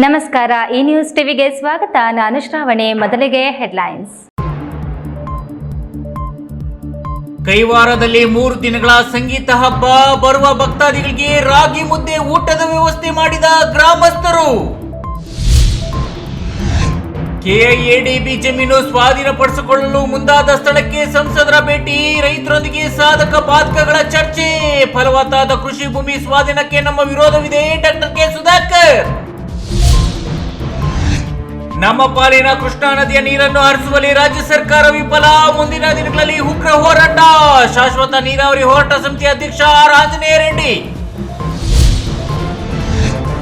ನಮಸ್ಕಾರ, ಈ ನ್ಯೂಸ್ ಟಿವಿಗೆ ಸ್ವಾಗತ. ನಾನು ಶ್ರಾವಣಿ. ಮೊದಲಿಗೆ ಹೆಡ್ಲೈನ್ಸ್. ಕೈವಾರದಲ್ಲಿ 3 ದಿನಗಳ ಸಂಗೀತ ಹಬ್ಬ. ಬರುವ ಭಕ್ತಾದಿಗಳಿಗೆ ರಾಗಿ ಮುದ್ದೆ ಊಟದ ವ್ಯವಸ್ಥೆ ಮಾಡಿದ ಗ್ರಾಮಸ್ಥರು. ಕೆಐಎಡಿಬಿ ಜಮೀನು ಸ್ವಾಧೀನಪಡಿಸಿಕೊಳ್ಳಲು ಮುಂದಾದ ಸ್ಥಳಕ್ಕೆ ಸಂಸದರ ಭೇಟಿ. ರೈತರೊಂದಿಗೆ ಸಾಧಕ ಬಾಧಕಗಳ ಚರ್ಚೆ. ಫಲವತ್ತಾದ ಕೃಷಿ ಭೂಮಿ ಸ್ವಾಧೀನಕ್ಕೆ ನಮ್ಮ ವಿರೋಧವಿದೆ. Doctor K Sudhakar. ನಮ್ಮ ಪಾಲಿನ ಕೃಷ್ಣಾ ನದಿಯ ನೀರನ್ನು ಹರಿಸುವಲ್ಲಿ ರಾಜ್ಯ ಸರ್ಕಾರ ವಿಫಲ. ಮುಂದಿನ ದಿನಗಳಲ್ಲಿ ಉಗ್ರ ಹೋರಾಟ. ಶಾಶ್ವತ ನೀರಾವರಿ ಹೋರಾಟ ಸಮಿತಿ ಅಧ್ಯಕ್ಷ ಆರ್ ಆಂಜನೇಯ ರೆಡ್ಡಿ.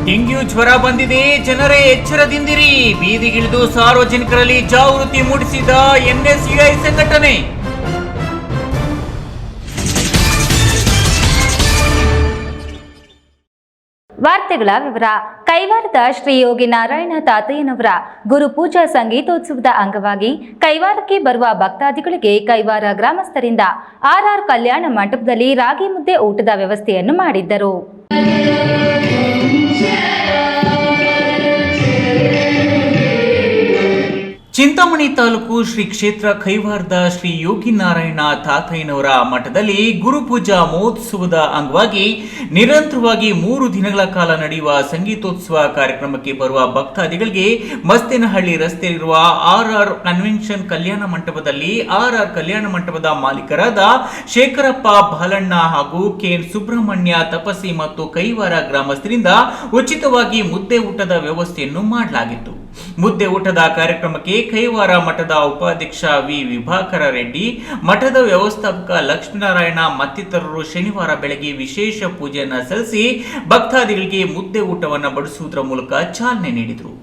ಡೆಂಗ್ಯೂ ಜ್ವರ ಬಂದಿದೆ, ಜನರೇ ಎಚ್ಚರದಿಂದಿರಿ. ಬೀದಿಗಿಳಿದು ಸಾರ್ವಜನಿಕರಲ್ಲಿ ಜಾಗೃತಿ ಮೂಡಿಸಿದ ಎನ್ಎಸ್ಯುಐ ಸಂಘಟನೆ. ವಾರ್ತೆಗಳ ವಿವರ. ಕೈವಾರದ ಶ್ರೀ ಯೋಗಿ ನಾರಾಯಣ ತಾತಯ್ಯನವರ ಗುರುಪೂಜಾ ಸಂಗೀತೋತ್ಸವದ ಅಂಗವಾಗಿ ಕೈವಾರಕ್ಕೆ ಬರುವ ಭಕ್ತಾದಿಗಳಿಗೆ ಕೈವಾರ ಗ್ರಾಮಸ್ಥರಿಂದ ಆರ್ಆರ್ ಕಲ್ಯಾಣ ಮಂಟಪದಲ್ಲಿ ರಾಗಿ ಮುದ್ದೆ ಊಟದ ವ್ಯವಸ್ಥೆಯನ್ನು ಮಾಡಿದ್ದರು. ಚಿಂತಾಮಣಿ ತಾಲೂಕು ಶ್ರೀ ಕ್ಷೇತ್ರ ಕೈವಾರದ ಶ್ರೀ ಯೋಗಿ ನಾರಾಯಣ ತಾತಯ್ಯನವರ ಮಠದಲ್ಲಿ ಗುರುಪೂಜಾ ಮಹೋತ್ಸವದ ಅಂಗವಾಗಿ ನಿರಂತರವಾಗಿ 3 ದಿನಗಳ ಕಾಲ ನಡೆಯುವ ಸಂಗೀತೋತ್ಸವ ಕಾರ್ಯಕ್ರಮಕ್ಕೆ ಬರುವ ಭಕ್ತಾದಿಗಳಿಗೆ ಮಸ್ತೇನಹಳ್ಳಿ ರಸ್ತೆಯಲ್ಲಿರುವ ಆರ್ಆರ್ ಕನ್ವೆನ್ಷನ್ ಕಲ್ಯಾಣ ಮಂಟಪದಲ್ಲಿ ಆರ್ಆರ್ ಕಲ್ಯಾಣ ಮಂಟಪದ ಮಾಲೀಕರಾದ ಶೇಖರಪ್ಪ ಬಾಲಣ್ಣ ಹಾಗೂ ಕೆಎನ್ ಸುಬ್ರಹ್ಮಣ್ಯ ತಪಸಿ ಮತ್ತು ಕೈವಾರ ಗ್ರಾಮಸ್ಥರಿಂದ ಉಚಿತವಾಗಿ ಮುದ್ದೆ ಊಟದ ವ್ಯವಸ್ಥೆಯನ್ನು ಮಾಡಲಾಗಿತ್ತು. ಮುದ್ದೆ ಊಟದ ಕಾರ್ಯಕ್ರಮಕ್ಕೆ ಕೈವಾರ ಮಠದ ಉಪಾಧ್ಯಕ್ಷ ವಿ ವಿಭಾಕರ ರೆಡ್ಡಿ, ಮಠದ ವ್ಯವಸ್ಥಾಪಕ ಲಕ್ಷ್ಮೀನಾರಾಯಣ ಮತ್ತಿತರರು ಶನಿವಾರ ಬೆಳಗ್ಗೆ ವಿಶೇಷ ಪೂಜೆಯನ್ನು ಸಲ್ಲಿಸಿ ಭಕ್ತಾದಿಗಳಿಗೆ ಮುದ್ದೆ ಊಟವನ್ನು ಬಡಿಸುವುದರ ಮೂಲಕ ಚಾಲನೆ ನೀಡಿದರು.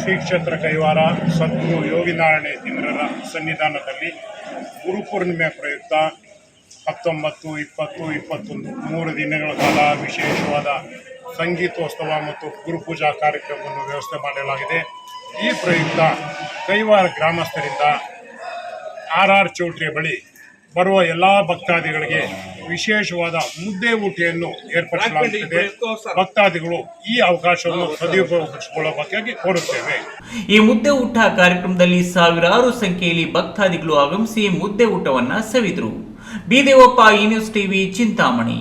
ಶ್ರೀ ಕ್ಷೇತ್ರ ಕೈವಾರ ಸದ್ಗುರು ಯೋಗಿ ನಾರಾಯಣ ಯತೀಂದ್ರರ ಸನ್ನಿಧಾನದಲ್ಲಿ ಗುರುಪೂರ್ಣಿಮೆ ಪ್ರಯುಕ್ತ 19, 20, 21 3 ದಿನಗಳ ಕಾಲ ವಿಶೇಷವಾದ ಸಂಗೀತೋತ್ಸವ ಮತ್ತು ಗುರುಪೂಜಾ ಕಾರ್ಯಕ್ರಮವನ್ನು ವ್ಯವಸ್ಥೆ ಮಾಡಲಾಗಿದೆ. ಈ ಪ್ರಯುಕ್ತ ಕೈವಾರ ಗ್ರಾಮಸ್ಥರಿಂದ ಆರ್ಆರ್ ಚೌಟ್ರಿಯ ಬಳಿ ಬರುವ ಎಲ್ಲ ಭಕ್ತಾದಿಗಳಿಗೆ ವಿಶೇಷವಾದ ಮುದ್ದೆ ಊಟವನ್ನು ಏರ್ಪಡಿಸಲಾಗುತ್ತದೆ. ಭಕ್ತಾದಿಗಳು ಈ ಅವಕಾಶವನ್ನು ಸದುಪಯೋಗಿಸಿಕೊಳ್ಳಬೇಕಾಗಿ ಕೋರುತ್ತೇವೆ. ಈ ಮುದ್ದೆ ಊಟ ಕಾರ್ಯಕ್ರಮದಲ್ಲಿ ಸಾವಿರಾರು ಸಂಖ್ಯೆಯಲ್ಲಿ ಭಕ್ತಾದಿಗಳು ಆಗಮಿಸಿ ಮುದ್ದೆ ಊಟವನ್ನ ಸವಿದರು. ಬಿದೇವಪ್ಪ, ಈ ನ್ಯೂಸ್ ಟಿವಿ, ಚಿಂತಾಮಣಿ.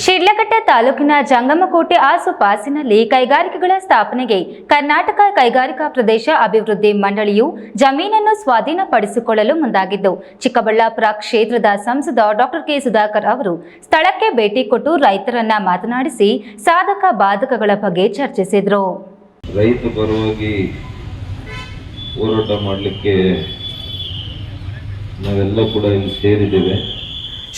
ಶಿಡ್ಲಘಟ್ಟ ತಾಲೂಕಿನ ಜಂಗಮಕೋಟೆ ಆಸುಪಾಸಿನಲ್ಲಿ ಕೈಗಾರಿಕೆಗಳ ಸ್ಥಾಪನೆಗೆ ಕರ್ನಾಟಕ ಕೈಗಾರಿಕಾ ಪ್ರದೇಶ ಅಭಿವೃದ್ಧಿ ಮಂಡಳಿಯು ಜಮೀನನ್ನು ಸ್ವಾಧೀನಪಡಿಸಿಕೊಳ್ಳಲು ಮುಂದಾಗಿದ್ದು, ಚಿಕ್ಕಬಳ್ಳಾಪುರ ಕ್ಷೇತ್ರದ ಸಂಸದ ಡಾಕ್ಟರ್ ಕೆ ಸುಧಾಕರ್ ಅವರು ಸ್ಥಳಕ್ಕೆ ಭೇಟಿ ಕೊಟ್ಟು ರೈತರನ್ನ ಮಾತನಾಡಿಸಿ ಸಾಧಕ ಬಾಧಕಗಳ ಬಗ್ಗೆ ಚರ್ಚಿಸಿದರು. ರೈತ ಪರವಾಗಿ ಹೋರಾಟ ಮಾಡಲಿಕ್ಕೆ ನಾವೆಲ್ಲ ಕೂಡ ಇಲ್ಲಿ ಸೇರಿದ್ದೇವೆ.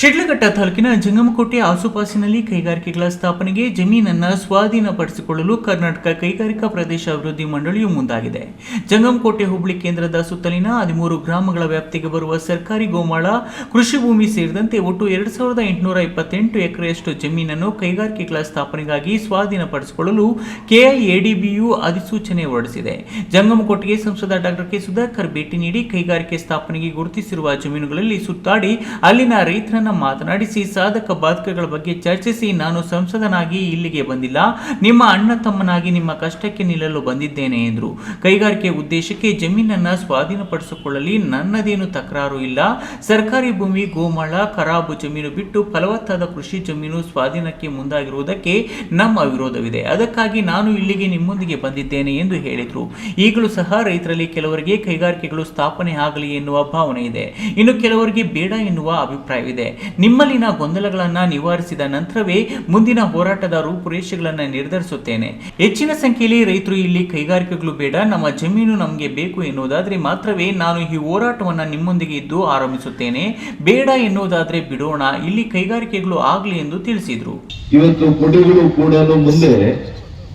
ಶಿಡ್ಲಘಟ್ಟ ತಾಲೂಕಿನ ಜಂಗಮಕೋಟೆ ಆಸುಪಾಸಿನಲ್ಲಿ ಕೈಗಾರಿಕೆಗಳ ಸ್ಥಾಪನೆಗೆ ಜಮೀನನ್ನು ಸ್ವಾಧೀನಪಡಿಸಿಕೊಳ್ಳಲು ಕರ್ನಾಟಕ ಕೈಗಾರಿಕಾ ಪ್ರದೇಶ ಅಭಿವೃದ್ಧಿ ಮಂಡಳಿಯು ಮುಂದಾಗಿದೆ. ಜಂಗಮಕೋಟೆ ಹೋಬಳಿ ಕೇಂದ್ರದ ಸುತ್ತಲಿನ 13 ಗ್ರಾಮಗಳ ವ್ಯಾಪ್ತಿಗೆ ಬರುವ ಸರ್ಕಾರಿ ಗೋಮಾಳ, ಕೃಷಿ ಭೂಮಿ ಸೇರಿದಂತೆ ಒಟ್ಟು 2828 ಎಕರೆಯಷ್ಟು ಜಮೀನನ್ನು ಕೈಗಾರಿಕೆಗಳ ಸ್ಥಾಪನೆಗಾಗಿ ಸ್ವಾಧೀನಪಡಿಸಿಕೊಳ್ಳಲು ಕೆಐಎಡಿಬಿಯು ಅಧಿಸೂಚನೆ ಹೊರಡಿಸಿದೆ. ಜಂಗಮಕೋಟೆಗೆ ಸಂಸದ ಡಾಕ್ಟರ್ ಕೆ ಸುಧಾಕರ್ ಭೇಟಿ ನೀಡಿ ಕೈಗಾರಿಕೆ ಸ್ಥಾಪನೆಗೆ ಗುರುತಿಸಿರುವ ಜಮೀನುಗಳಲ್ಲಿ ಸುತ್ತಾಡಿ ಅಲ್ಲಿನ ರೈತರ ಮಾತನಾಡಿಸಿ ಸಾಧಕ ಬಾಧಕಗಳ ಬಗ್ಗೆ ಚರ್ಚಿಸಿ, ನಾನು ಸಂಸದನಾಗಿ ಇಲ್ಲಿಗೆ ಬಂದಿಲ್ಲ, ನಿಮ್ಮ ಅಣ್ಣ ತಮ್ಮನಾಗಿ ನಿಮ್ಮ ಕಷ್ಟಕ್ಕೆ ನಿಲ್ಲಲು ಬಂದಿದ್ದೇನೆ ಎಂದರು. ಕೈಗಾರಿಕೆ ಉದ್ದೇಶಕ್ಕೆ ಜಮೀನನ್ನು ಸ್ವಾಧೀನಪಡಿಸಿಕೊಳ್ಳಲಿ, ನನ್ನದೇನು ತಕರಾರು ಇಲ್ಲ. ಸರ್ಕಾರಿ ಭೂಮಿ, ಗೋಮಾಳ, ಖರಾಬು ಜಮೀನು ಬಿಟ್ಟು ಫಲವತ್ತಾದ ಕೃಷಿ ಜಮೀನು ಸ್ವಾಧೀನಕ್ಕೆ ಮುಂದಾಗಿರುವುದಕ್ಕೆ ನಮ್ಮ ವಿರೋಧವಿದೆ. ಅದಕ್ಕಾಗಿ ನಾನು ಇಲ್ಲಿಗೆ ನಿಮ್ಮೊಂದಿಗೆ ಬಂದಿದ್ದೇನೆ ಎಂದು ಹೇಳಿದರು. ಈಗಲೂ ಸಹ ರೈತರಲ್ಲಿ ಕೆಲವರಿಗೆ ಕೈಗಾರಿಕೆಗಳು ಸ್ಥಾಪನೆ ಆಗಲಿ ಎನ್ನುವ ಭಾವನೆ ಇದೆ, ಇನ್ನು ಕೆಲವರಿಗೆ ಬೇಡ ಎನ್ನುವ ಅಭಿಪ್ರಾಯವಿದೆ. ನಿಮ್ಮಲ್ಲಿನ ಗೊಂದಲಗಳನ್ನು ನಿವಾರಿಸಿದ ನಂತರವೇ ಮುಂದಿನ ಹೋರಾಟದ ರೂಪುರೇಷೆಗಳನ್ನು ನಿರ್ಧರಿಸುತ್ತೇನೆ. ಹೆಚ್ಚಿನ ಸಂಖ್ಯೆಯಲ್ಲಿ ರೈತರು ಇಲ್ಲಿ ಕೈಗಾರಿಕೆಗಳು ಬೇಡ, ನಮ್ಮ ಜಮೀನು ನಮಗೆ ಬೇಕು ಎನ್ನುವುದಾದರೆ ಮಾತ್ರವೇ ನಾನು ಈ ಹೋರಾಟವನ್ನು ನಿಮ್ಮೊಂದಿಗೆ ಇದ್ದು ಆರಂಭಿಸುತ್ತೇನೆ. ಬೇಡ ಎನ್ನುವುದಾದರೆ ಬಿಡೋಣ, ಇಲ್ಲಿ ಕೈಗಾರಿಕೆಗಳು ಆಗಲಿ ಎಂದು ತಿಳಿಸಿದರು. ಇವತ್ತು ಕೊಡಗುರು ಕೂಡ ಮುಂದೆ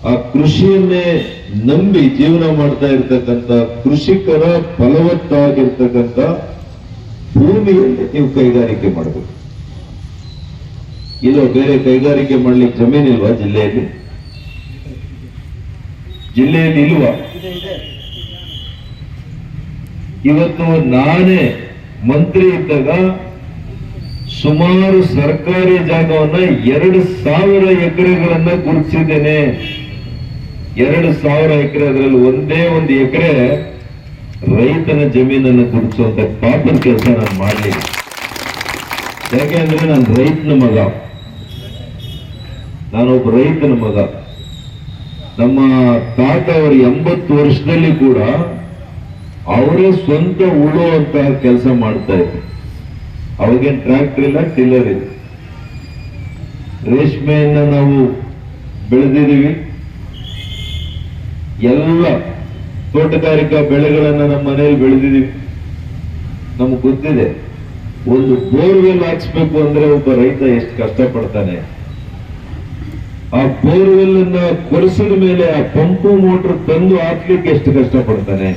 ಆ ಕೃಷಿಯನ್ನೇ ನಂಬಿ ಜೀವನ ಮಾಡ್ತಾ ಇರ್ತಕ್ಕಂಥ ಕೃಷಿಕರ ಫಲವತ್ತಾಗಿರ್ತಕ್ಕಂಥ ಭೂಮಿಯಲ್ಲಿ ನೀವು ಕೈಗಾರಿಕೆ ಮಾಡಬೇಕು. ಇಲ್ಲ ಬೇರೆ ಕೈಗಾರಿಕೆ ಮಾಡ್ಲಿಕ್ಕೆ ಜಮೀನಿಲ್ವಾ ಜಿಲ್ಲೆಯಲ್ಲಿ? ಜಿಲ್ಲೆಯಲ್ಲಿ ಇಲ್ವಾ? ಇವತ್ತು ನಾನೇ ಮಂತ್ರಿ ಇದ್ದಾಗ ಸುಮಾರು ಸರ್ಕಾರಿ ಜಾಗವನ್ನ 2,000 ಎಕರೆಗಳನ್ನ ಗುರುತಿಸಿದ್ದೇನೆ. 2,000 ಎಕರೆ, ಅದರಲ್ಲಿ ಒಂದೇ ಒಂದು ಎಕರೆ ರೈತನ ಜಮೀನನ್ನು ಗುರುತಿಸುವಂತ ಪಾಪದ ಕೆಲಸ ನಾನು ಮಾಡಲಿಲ್ಲ. ಯಾಕೆಂದ್ರೆ ನಾನು ರೈತನ ಮಗ, ನಾನೊಬ್ಬ ರೈತನ ಮಗ. ನಮ್ಮ ತಾತ ಅವರು 80 ವರ್ಷದಲ್ಲಿ ಕೂಡ ಅವರೇ ಸ್ವಂತ ಉಳುವಂತಹ ಕೆಲಸ ಮಾಡ್ತಾ ಇದ್ರು. ಅವಾಗೇನು ಟ್ರ್ಯಾಕ್ಟರ್ ಇಲ್ಲ, ಟಿಲ್ಲರ್ ಇಲ್ಲ. ರೇಷ್ಮೆಯನ್ನ ನಾವು ಬೆಳೆದಿದ್ದೀವಿ. ಎಲ್ಲ ತೋಟಗಾರಿಕಾ ಬೆಳೆಗಳನ್ನ ನಮ್ಮ ಮನೆಯಲ್ಲಿ ಬೆಳೆದಿದ್ದೀವಿ. ನಮ್ಗೆ ಗೊತ್ತಿದೆ, ಒಂದು ಬೋರ್ವೆಲ್ ಹಾಕ್ಸ್ಬೇಕು ಅಂದ್ರೆ ಒಬ್ಬ ರೈತ ಎಷ್ಟು ಕಷ್ಟಪಡ್ತಾನೆ. ಆ ಬೋರ್ವೆಲ್ ಅನ್ನ ಕೊರೆಸಿದ ಮೇಲೆ ಆ ಪಂಪು ಮೋಟರ್ ತಂದು ಹಾಕ್ಲಿಕ್ಕೆ ಎಷ್ಟು ಕಷ್ಟಪಡ್ತಾನೆ.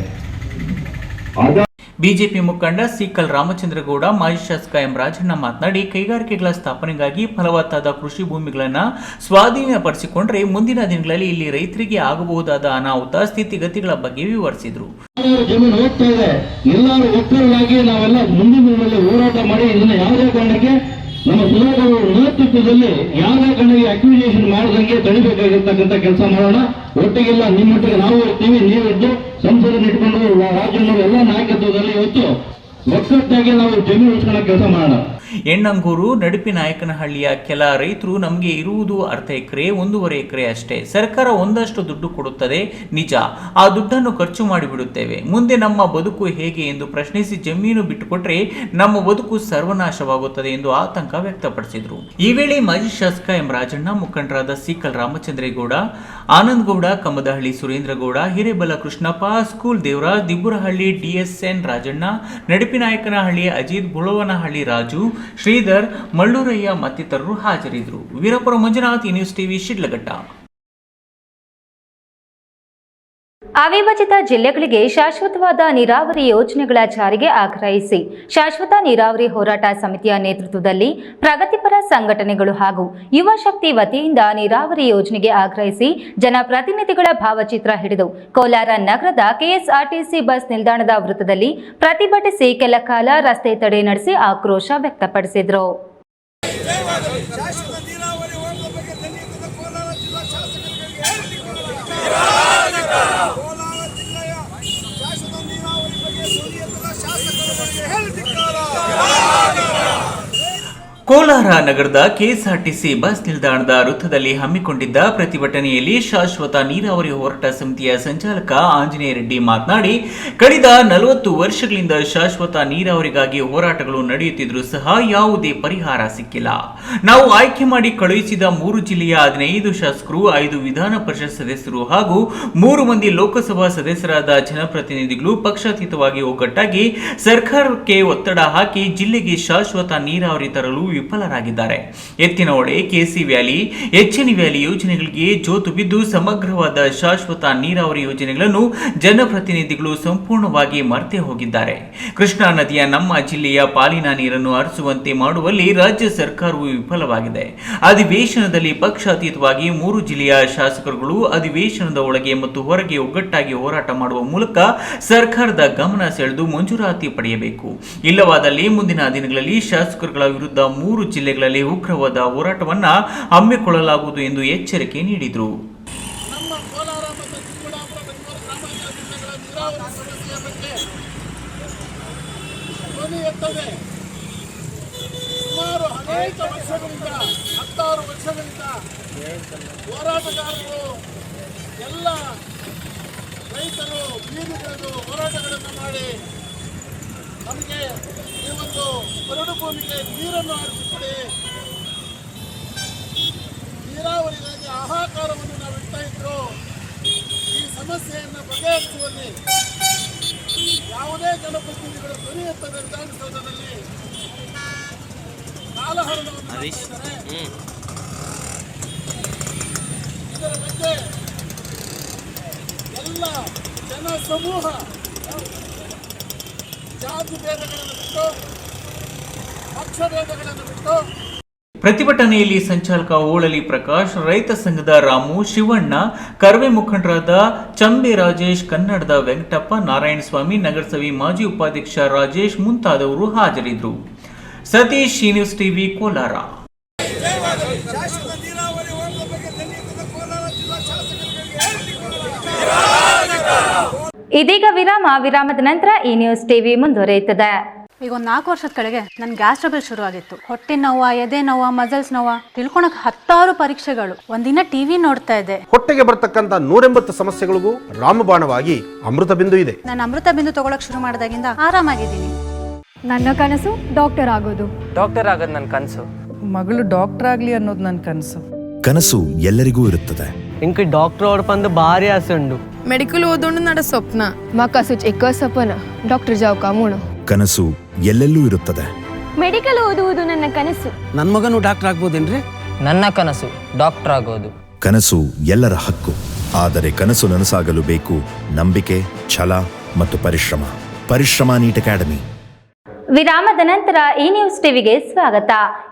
ಬಿಜೆಪಿ ಮುಖಂಡ ಸಿಕಲ್ ರಾಮಚಂದ್ರಗೌಡ, ಮಾಜಿ ಶಾಸಕ ಎಂ ರಾಜಣ್ಣ ಮಾತನಾಡಿ, ಕೈಗಾರಿಕೆಗಳ ಸ್ಥಾಪನೆಗಾಗಿ ಫಲವತ್ತಾದ ಕೃಷಿ ಭೂಮಿಗಳನ್ನು ಸ್ವಾಧೀನಪಡಿಸಿಕೊಂಡ್ರೆ ಮುಂದಿನ ದಿನಗಳಲ್ಲಿ ಇಲ್ಲಿ ರೈತರಿಗೆ ಆಗಬಹುದಾದ ಅನಾಹುತ ಸ್ಥಿತಿಗತಿಗಳ ಬಗ್ಗೆ ವಿವರಿಸಿದರು. ಜಮೀನು ಹೋಗ್ತಾ ಇದೆ, ಎಲ್ಲರೂ ಒಕ್ಕರಾಗಿ ನಾವೆಲ್ಲ ಮುಂದಿನ ದಿನಗಳಲ್ಲಿ ಹೋರಾಟ ಮಾಡಿ ಇದನ್ನ ಯಾವುದೇ ಕಾರಣಕ್ಕೆ ನಮ್ಮ ಸುಧಾಕರ್ ಅವರ ನೇತೃತ್ವದಲ್ಲಿ ಯಾವುದೇ ಕಾರಣಕ್ಕೆ ಅಕ್ವಿಜೇಷನ್ ಮಾಡದಂಗೆ ತಡಿಬೇಕಾಗಿರ್ತಕ್ಕಂಥ ಕೆಲಸ ಮಾಡೋಣ. ಒಟ್ಟಿಗೆಲ್ಲ ನಿಮ್ಮೊಟ್ಟಿಗೆ ನಾವು ಇರ್ತೀವಿ, ನೀವಿದ್ದು ಸಂಸದನ್ನು ಇಟ್ಕೊಂಡು ರಾಜ್ಯದವರು ಎಲ್ಲ ನಾಯಕತ್ವದಲ್ಲಿ ಇವತ್ತು ಒಕ್ಕಟ್ಟಾಗಿ ನಾವು ಜಮೀನು ಉಳಿಸ್ಕೊಳ್ಳೋ ಕೆಲಸ ಮಾಡೋಣ. ಎಣ್ಣಂಗೂರು, ನಡುಪಿನಾಯಕನಹಳ್ಳಿಯ ಕೆಲ ರೈತರು ನಮಗೆ ಇರುವುದು 1/2 ಎಕರೆ, 1.5 ಎಕರೆ ಅಷ್ಟೇ. ಸರ್ಕಾರ ಒಂದಷ್ಟು ದುಡ್ಡು ಕೊಡುತ್ತದೆ ನಿಜ, ಆ ದುಡ್ಡನ್ನು ಖರ್ಚು ಮಾಡಿಬಿಡುತ್ತೇವೆ. ಮುಂದೆ ನಮ್ಮ ಬದುಕು ಹೇಗೆ ಎಂದು ಪ್ರಶ್ನಿಸಿ ಜಮೀನು ಬಿಟ್ಟುಕೊಟ್ರೆ ನಮ್ಮ ಬದುಕು ಸರ್ವನಾಶವಾಗುತ್ತದೆ ಎಂದು ಆತಂಕ ವ್ಯಕ್ತಪಡಿಸಿದರು. ಈ ವೇಳೆ ಮಾಜಿ ಶಾಸಕ ಎಂ ರಾಜಣ್ಣ, ಮುಖಂಡರಾದ ಸಿಕಲ್ ರಾಮಚಂದ್ರೇಗೌಡ, ಆನಂದಗೌಡ, ಕಮ್ಮದಹಳ್ಳಿ ಸುರೇಂದ್ರಗೌಡ, ಹಿರೇಬಲ ಕೃಷ್ಣಪ್ಪ, ಸ್ಕೂಲ್ ದೇವರಾಜ್, ದಿಬ್ಬುರಹಳ್ಳಿ ಡಿಎಸ್ಎನ್ ರಾಜಣ್ಣ, ನಡುಪಿನಾಯಕನಹಳ್ಳಿ ಅಜಿತ್, ಬುಳವನಹಳ್ಳಿ ರಾಜು, ಶ್ರೀಧರ್, ಮಳ್ಳೂರಯ್ಯ ಮತ್ತಿತರರು ಹಾಜರಿದ್ದರು. Veerapura Manjunath, news TV, Sidlaghatta. ಅವಿಭಜಿತ ಜಿಲ್ಲೆಗಳಿಗೆ ಶಾಶ್ವತವಾದ ನೀರಾವರಿ ಯೋಜನೆಗಳ ಜಾರಿಗೆ ಆಗ್ರಹಿಸಿ ಶಾಶ್ವತ ನೀರಾವರಿ ಹೋರಾಟ ಸಮಿತಿಯ ನೇತೃತ್ವದಲ್ಲಿ ಪ್ರಗತಿಪರ ಸಂಘಟನೆಗಳು ಹಾಗೂ ಯುವ ಶಕ್ತಿ ವತಿಯಿಂದ ನೀರಾವರಿ ಯೋಜನೆಗೆ ಆಗ್ರಹಿಸಿ ಜನಪ್ರತಿನಿಧಿಗಳ ಭಾವಚಿತ್ರ ಹಿಡಿದು ಕೋಲಾರ ನಗರದ ಕೆಎಸ್ಆರ್ಟಿಸಿ ಬಸ್ ನಿಲ್ದಾಣದ ವೃತ್ತದಲ್ಲಿ ಪ್ರತಿಭಟಿಸಿ ಕೆಲ ಕಾಲ ರಸ್ತೆ ತಡೆ ನಡೆಸಿ ಆಕ್ರೋಶ ವ್ಯಕ್ತಪಡಿಸಿದರು. ಕೋಲಾರ ನಗರದ ಕೆಎಸ್ಆರ್ಟಿಸಿ ಬಸ್ ನಿಲ್ದಾಣದ ವೃತ್ತದಲ್ಲಿ ಹಮ್ಮಿಕೊಂಡಿದ್ದ ಪ್ರತಿಭಟನೆಯಲ್ಲಿ ಶಾಶ್ವತ ನೀರಾವರಿ ಹೋರಾಟ ಸಮಿತಿಯ ಸಂಚಾಲಕ ಆಂಜನೇಯ ರೆಡ್ಡಿ ಮಾತನಾಡಿ, ಕಳೆದ 40 ವರ್ಷಗಳಿಂದ ಶಾಶ್ವತ ನೀರಾವರಿಗಾಗಿ ಹೋರಾಟಗಳು ನಡೆಯುತ್ತಿದ್ರೂ ಸಹ ಯಾವುದೇ ಪರಿಹಾರ ಸಿಕ್ಕಿಲ್ಲ. ನಾವು ಆಯ್ಕೆ ಮಾಡಿ ಕಳುಹಿಸಿದ 3 ಜಿಲ್ಲೆಯ 15 ಶಾಸಕರು, 5 ವಿಧಾನ ಪರಿಷತ್ ಸದಸ್ಯರು ಹಾಗೂ 3 ಮಂದಿ ಲೋಕಸಭಾ ಸದಸ್ಯರಾದ ಜನಪ್ರತಿನಿಧಿಗಳು ಪಕ್ಷಾತೀತವಾಗಿ ಒಗ್ಗಟ್ಟಾಗಿ ಸರ್ಕಾರಕ್ಕೆ ಒತ್ತಡ ಹಾಕಿ ಜಿಲ್ಲೆಗೆ ಶಾಶ್ವತ ನೀರಾವರಿ ತರಲು ವಿಫಲರಾಗಿದ್ದಾರೆ. Yettinahole, KC valley, HN valley ಯೋಜನೆಗಳಿಗೆ ಜೋತು ಬಿದ್ದು ಸಮಗ್ರವಾದ ಶಾಶ್ವತ ನೀರಾವರಿ ಯೋಜನೆಗಳನ್ನು ಜನಪ್ರತಿನಿಧಿಗಳು ಸಂಪೂರ್ಣವಾಗಿ ಮರೆತೇ ಹೋಗಿದ್ದಾರೆ. ಕೃಷ್ಣಾ ನದಿಯ ನಮ್ಮ ಜಿಲ್ಲೆಯ ಪಾಲಿನ ನೀರನ್ನು ಹರಿಸುವಂತೆ ಮಾಡುವಲ್ಲಿ ರಾಜ್ಯ ಸರ್ಕಾರವು ವಿಫಲವಾಗಿದೆ. ಅಧಿವೇಶನದಲ್ಲಿ ಪಕ್ಷಾತೀತವಾಗಿ 3 ಜಿಲ್ಲೆಯ ಶಾಸಕರುಗಳು ಅಧಿವೇಶನದ ಒಳಗೆ ಮತ್ತು ಹೊರಗೆ ಒಗ್ಗಟ್ಟಾಗಿ ಹೋರಾಟ ಮಾಡುವ ಮೂಲಕ ಸರ್ಕಾರದ ಗಮನ ಸೆಳೆದು ಮಂಜೂರಾತಿ ಪಡೆಯಬೇಕು. ಇಲ್ಲವಾದಲ್ಲಿ ಮುಂದಿನ ದಿನಗಳಲ್ಲಿ ಶಾಸಕರುಗಳ ವಿರುದ್ಧ 3 ಜಿಲ್ಲೆಗಳಲ್ಲಿ ಉಗ್ರವಾದ ಹೋರಾಟವನ್ನ ಹಮ್ಮಿಕೊಳ್ಳಲಾಗುವುದು ಎಂದು ಎಚ್ಚರಿಕೆ ನೀಡಿದರು. ನಮ್ಮ ಕೋಲಾರ ಮತ್ತು ಚಿಕ್ಕಬಳ್ಳಾಪುರ ಗ್ರಾಮಾಂತರ ಜಿಲ್ಲೆಗಳ ನೀರಾವರಿ ಸಮಸ್ಯೆಯ ಬಗ್ಗೆ ಧ್ವನಿ ಎತ್ತದೆ. ಸುಮಾರು ಅನೇಕ ವರ್ಷಗಳಿಂದ 16 ವರ್ಷಗಳಿಂದ ಹೋರಾಟಗಾರರು ಎಲ್ಲ ರೈತರು ಬೀದಿಗಿಳಿದು ಹೋರಾಟಗಳನ್ನು ಮಾಡಿ ನಮಗೆ ಈ ಒಂದು ಬರಡು ಭೂಮಿಗೆ ನೀರನ್ನು ಹರಿಸಿಕೊಡಿ. ನೀರಾವರಿಗಾಗಿ ಹಾಹಾಕಾರವನ್ನು ನಾವು ಇಡ್ತಾ ಇದ್ರು. ಈ ಸಮಸ್ಯೆಯನ್ನು ಬಗೆಹರಿಸುವಲ್ಲಿ ಯಾವುದೇ ಜನಪ್ರತಿನಿಧಿಗಳು ಧ್ವನಿ ಎತ್ತದ ವಿಧಾನಸೌಧದಲ್ಲಿ ಕಾಲಹರಣವನ್ನು ಮಾಡಿದ್ದಾರೆ. ಇದರ ಬಗ್ಗೆ ಎಲ್ಲ ಜನ ಸಮೂಹ ಜಾತಿ ಭೇದಗಳನ್ನು ಬಿಟ್ಟು, ಪಕ್ಷ ಭೇದಗಳನ್ನು ಬಿಟ್ಟು ಪ್ರತಿಭಟನೆಯಲ್ಲಿ ಸಂಚಾಲಕ ಓಳಲಿ ಪ್ರಕಾಶ್, ರೈತ ಸಂಘದ ರಾಮು, ಶಿವಣ್ಣ, ಕರ್ವೆ ಮುಖಂಡರಾದ ಚಂಬೆ ರಾಜೇಶ್, ಕನ್ನಡದ ವೆಂಕಟಪ್ಪ, ನಾರಾಯಣಸ್ವಾಮಿ, ನಗರಸಭೆ ಮಾಜಿ ಉಪಾಧ್ಯಕ್ಷ ರಾಜೇಶ್ ಮುಂತಾದವರು ಹಾಜರಿದ್ದರು. Satish, news TV, Kolar. ಇದೀಗ ವಿರಾಮದ ನಂತರ ಈ ನ್ಯೂಸ್ ಟಿವಿ ಮುಂದುವರಿಯುತ್ತದೆ. ಈಗ ಒಂದು 4 ವರ್ಷದ ಕೆಳಗೆ ನನ್ನ ಗ್ಯಾಸ್ ಟ್ರಬಲ್ ಶುರು ಆಗಿತ್ತು. ಹೊಟ್ಟೆ ನೋವ, ಎದೆ ನೋವ, ಮಸಲ್ಸ್ ನೋವ, ತಿಳ್ಕೊಳಕ್ 10 ಪರೀಕ್ಷೆಗಳು. ಒಂದಿನ ಟಿವಿ ನೋಡ್ತಾ ಇದ್ದೆ. ಹೊಟ್ಟೆಗೆ ಬರ್ತಕ್ಕಂಥ 180 ಸಮಸ್ಯೆಗಳಿಗೂ ರಾಮಬಾಣವಾಗಿ ಅಮೃತ ಬಿಂದು ಇದೆ. ನಾನು ಅಮೃತ ಬಿಂದು ತಗೊಳಕ್ ಶುರು ಮಾಡಿದಾಗಿಂದ ಆರಾಮಾಗಿದ್ದೀನಿ. ನನ್ನ ಕನಸು ಡಾಕ್ಟರ್ ಆಗೋದು. ಡಾಕ್ಟರ್ ಆಗೋದು ನನ್ನ ಕನಸು. ಮಗಳು ಡಾಕ್ಟರ್ ಆಗ್ಲಿ ಅನ್ನೋದು ನನ್ನ ಕನಸು. ಕನಸು ಎಲ್ಲರಿಗೂ ಇರುತ್ತದೆ. ಇಂಕ ಡಾಕ್ಟರ್ ಓಡ್ಪಂದು ಭಾರಿ ಆಸೆ ಉಂಡು. ಮೆಡಿಕಲ್ ಓದೋಣ ನಡ ಸ್ವಪ್ನ ಮಕ್ಕಸುಚ್ ಎಕ್ಕ ಸಪನ ಡಾಕ್ಟರ್ ಜಾವ್ ಕಾಮೂಣ. ಕನಸು ಎಲ್ಲೆಲ್ಲೂ ಇರುತ್ತದೆ. ಮೆಡಿಕಲ್ ಓದುವುದು ನನ್ನ ಕನಸು. ನನ್ನ ಮಗನು ಡಾಕ್ಟರ್ ಆಗ್ಬೋದೇನ್ರಿ? ನನ್ನ ಕನಸು ಡಾಕ್ಟರ್ ಆಗೋದು. ಕನಸು ಎಲ್ಲರ ಹಕ್ಕು. ಆದರೆ ಕನಸು ನನಸಾಗಲು ಬೇಕು ನಂಬಿಕೆ, ಛಲ ಮತ್ತು ಪರಿಶ್ರಮ ನೀಟ್ ಅಕಾಡೆಮಿ. ವಿರಾಮದ ನಂತರ ಈ ನ್ಯೂಸ್ ಟಿವಿಗೆ ಸ್ವಾಗತ.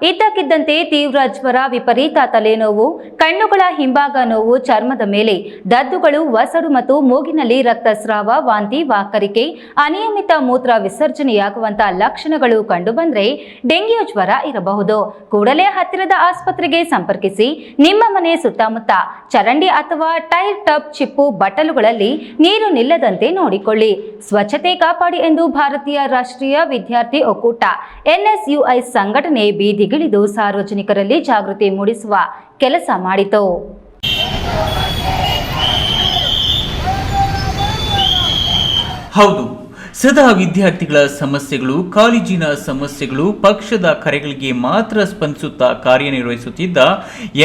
ಇದ್ದಕ್ಕಿದ್ದಂತೆ ತೀವ್ರ ಜ್ವರ, ವಿಪರೀತ ತಲೆನೋವು, ಕಣ್ಣುಗಳ ಹಿಂಭಾಗ ನೋವು, ಚರ್ಮದ ಮೇಲೆ ದದ್ದುಗಳು, ವಸಡು ಮತ್ತು ಮೂಗಿನಲ್ಲಿ ರಕ್ತಸ್ರಾವ, ವಾಂತಿ, ವಾಕರಿಕೆ, ಅನಿಯಮಿತ ಮೂತ್ರ ವಿಸರ್ಜನೆಯಾಗುವಂತಹ ಲಕ್ಷಣಗಳು ಕಂಡುಬಂದರೆ ಡೆಂಗ್ಯೂ ಜ್ವರ ಇರಬಹುದು. ಕೂಡಲೇ ಹತ್ತಿರದ ಆಸ್ಪತ್ರೆಗೆ ಸಂಪರ್ಕಿಸಿ. ನಿಮ್ಮ ಮನೆ ಸುತ್ತಮುತ್ತ ಚರಂಡಿ ಅಥವಾ ಟೈರ್, ಟಬ್, ಚಿಪ್ಪು, ಬಟ್ಟಲುಗಳಲ್ಲಿ ನೀರು ನಿಲ್ಲದಂತೆ ನೋಡಿಕೊಳ್ಳಿ. ಸ್ವಚ್ಛತೆ ಕಾಪಾಡಿ ಎಂದು ಭಾರತೀಯ ರಾಷ್ಟ್ರೀಯ ವಿದ್ಯಾರ್ಥಿ ಒಕ್ಕೂಟ NSUI ಸಂಘಟನೆ ಬೀದಿಗಿಳಿದು ಸಾರ್ವಜನಿಕರಲ್ಲಿ ಜಾಗೃತಿ ಮೂಡಿಸುವ ಕೆಲಸ ಮಾಡಿತು. ಹೌದು, ಸದಾ ವಿದ್ಯಾರ್ಥಿಗಳ ಸಮಸ್ಯೆಗಳು, ಕಾಲೇಜಿನ ಸಮಸ್ಯೆಗಳು, ಪಕ್ಷದ ಕರೆಗಳಿಗೆ ಮಾತ್ರ ಸ್ಪಂದಿಸುತ್ತಾ ಕಾರ್ಯನಿರ್ವಹಿಸುತ್ತಿದ್ದ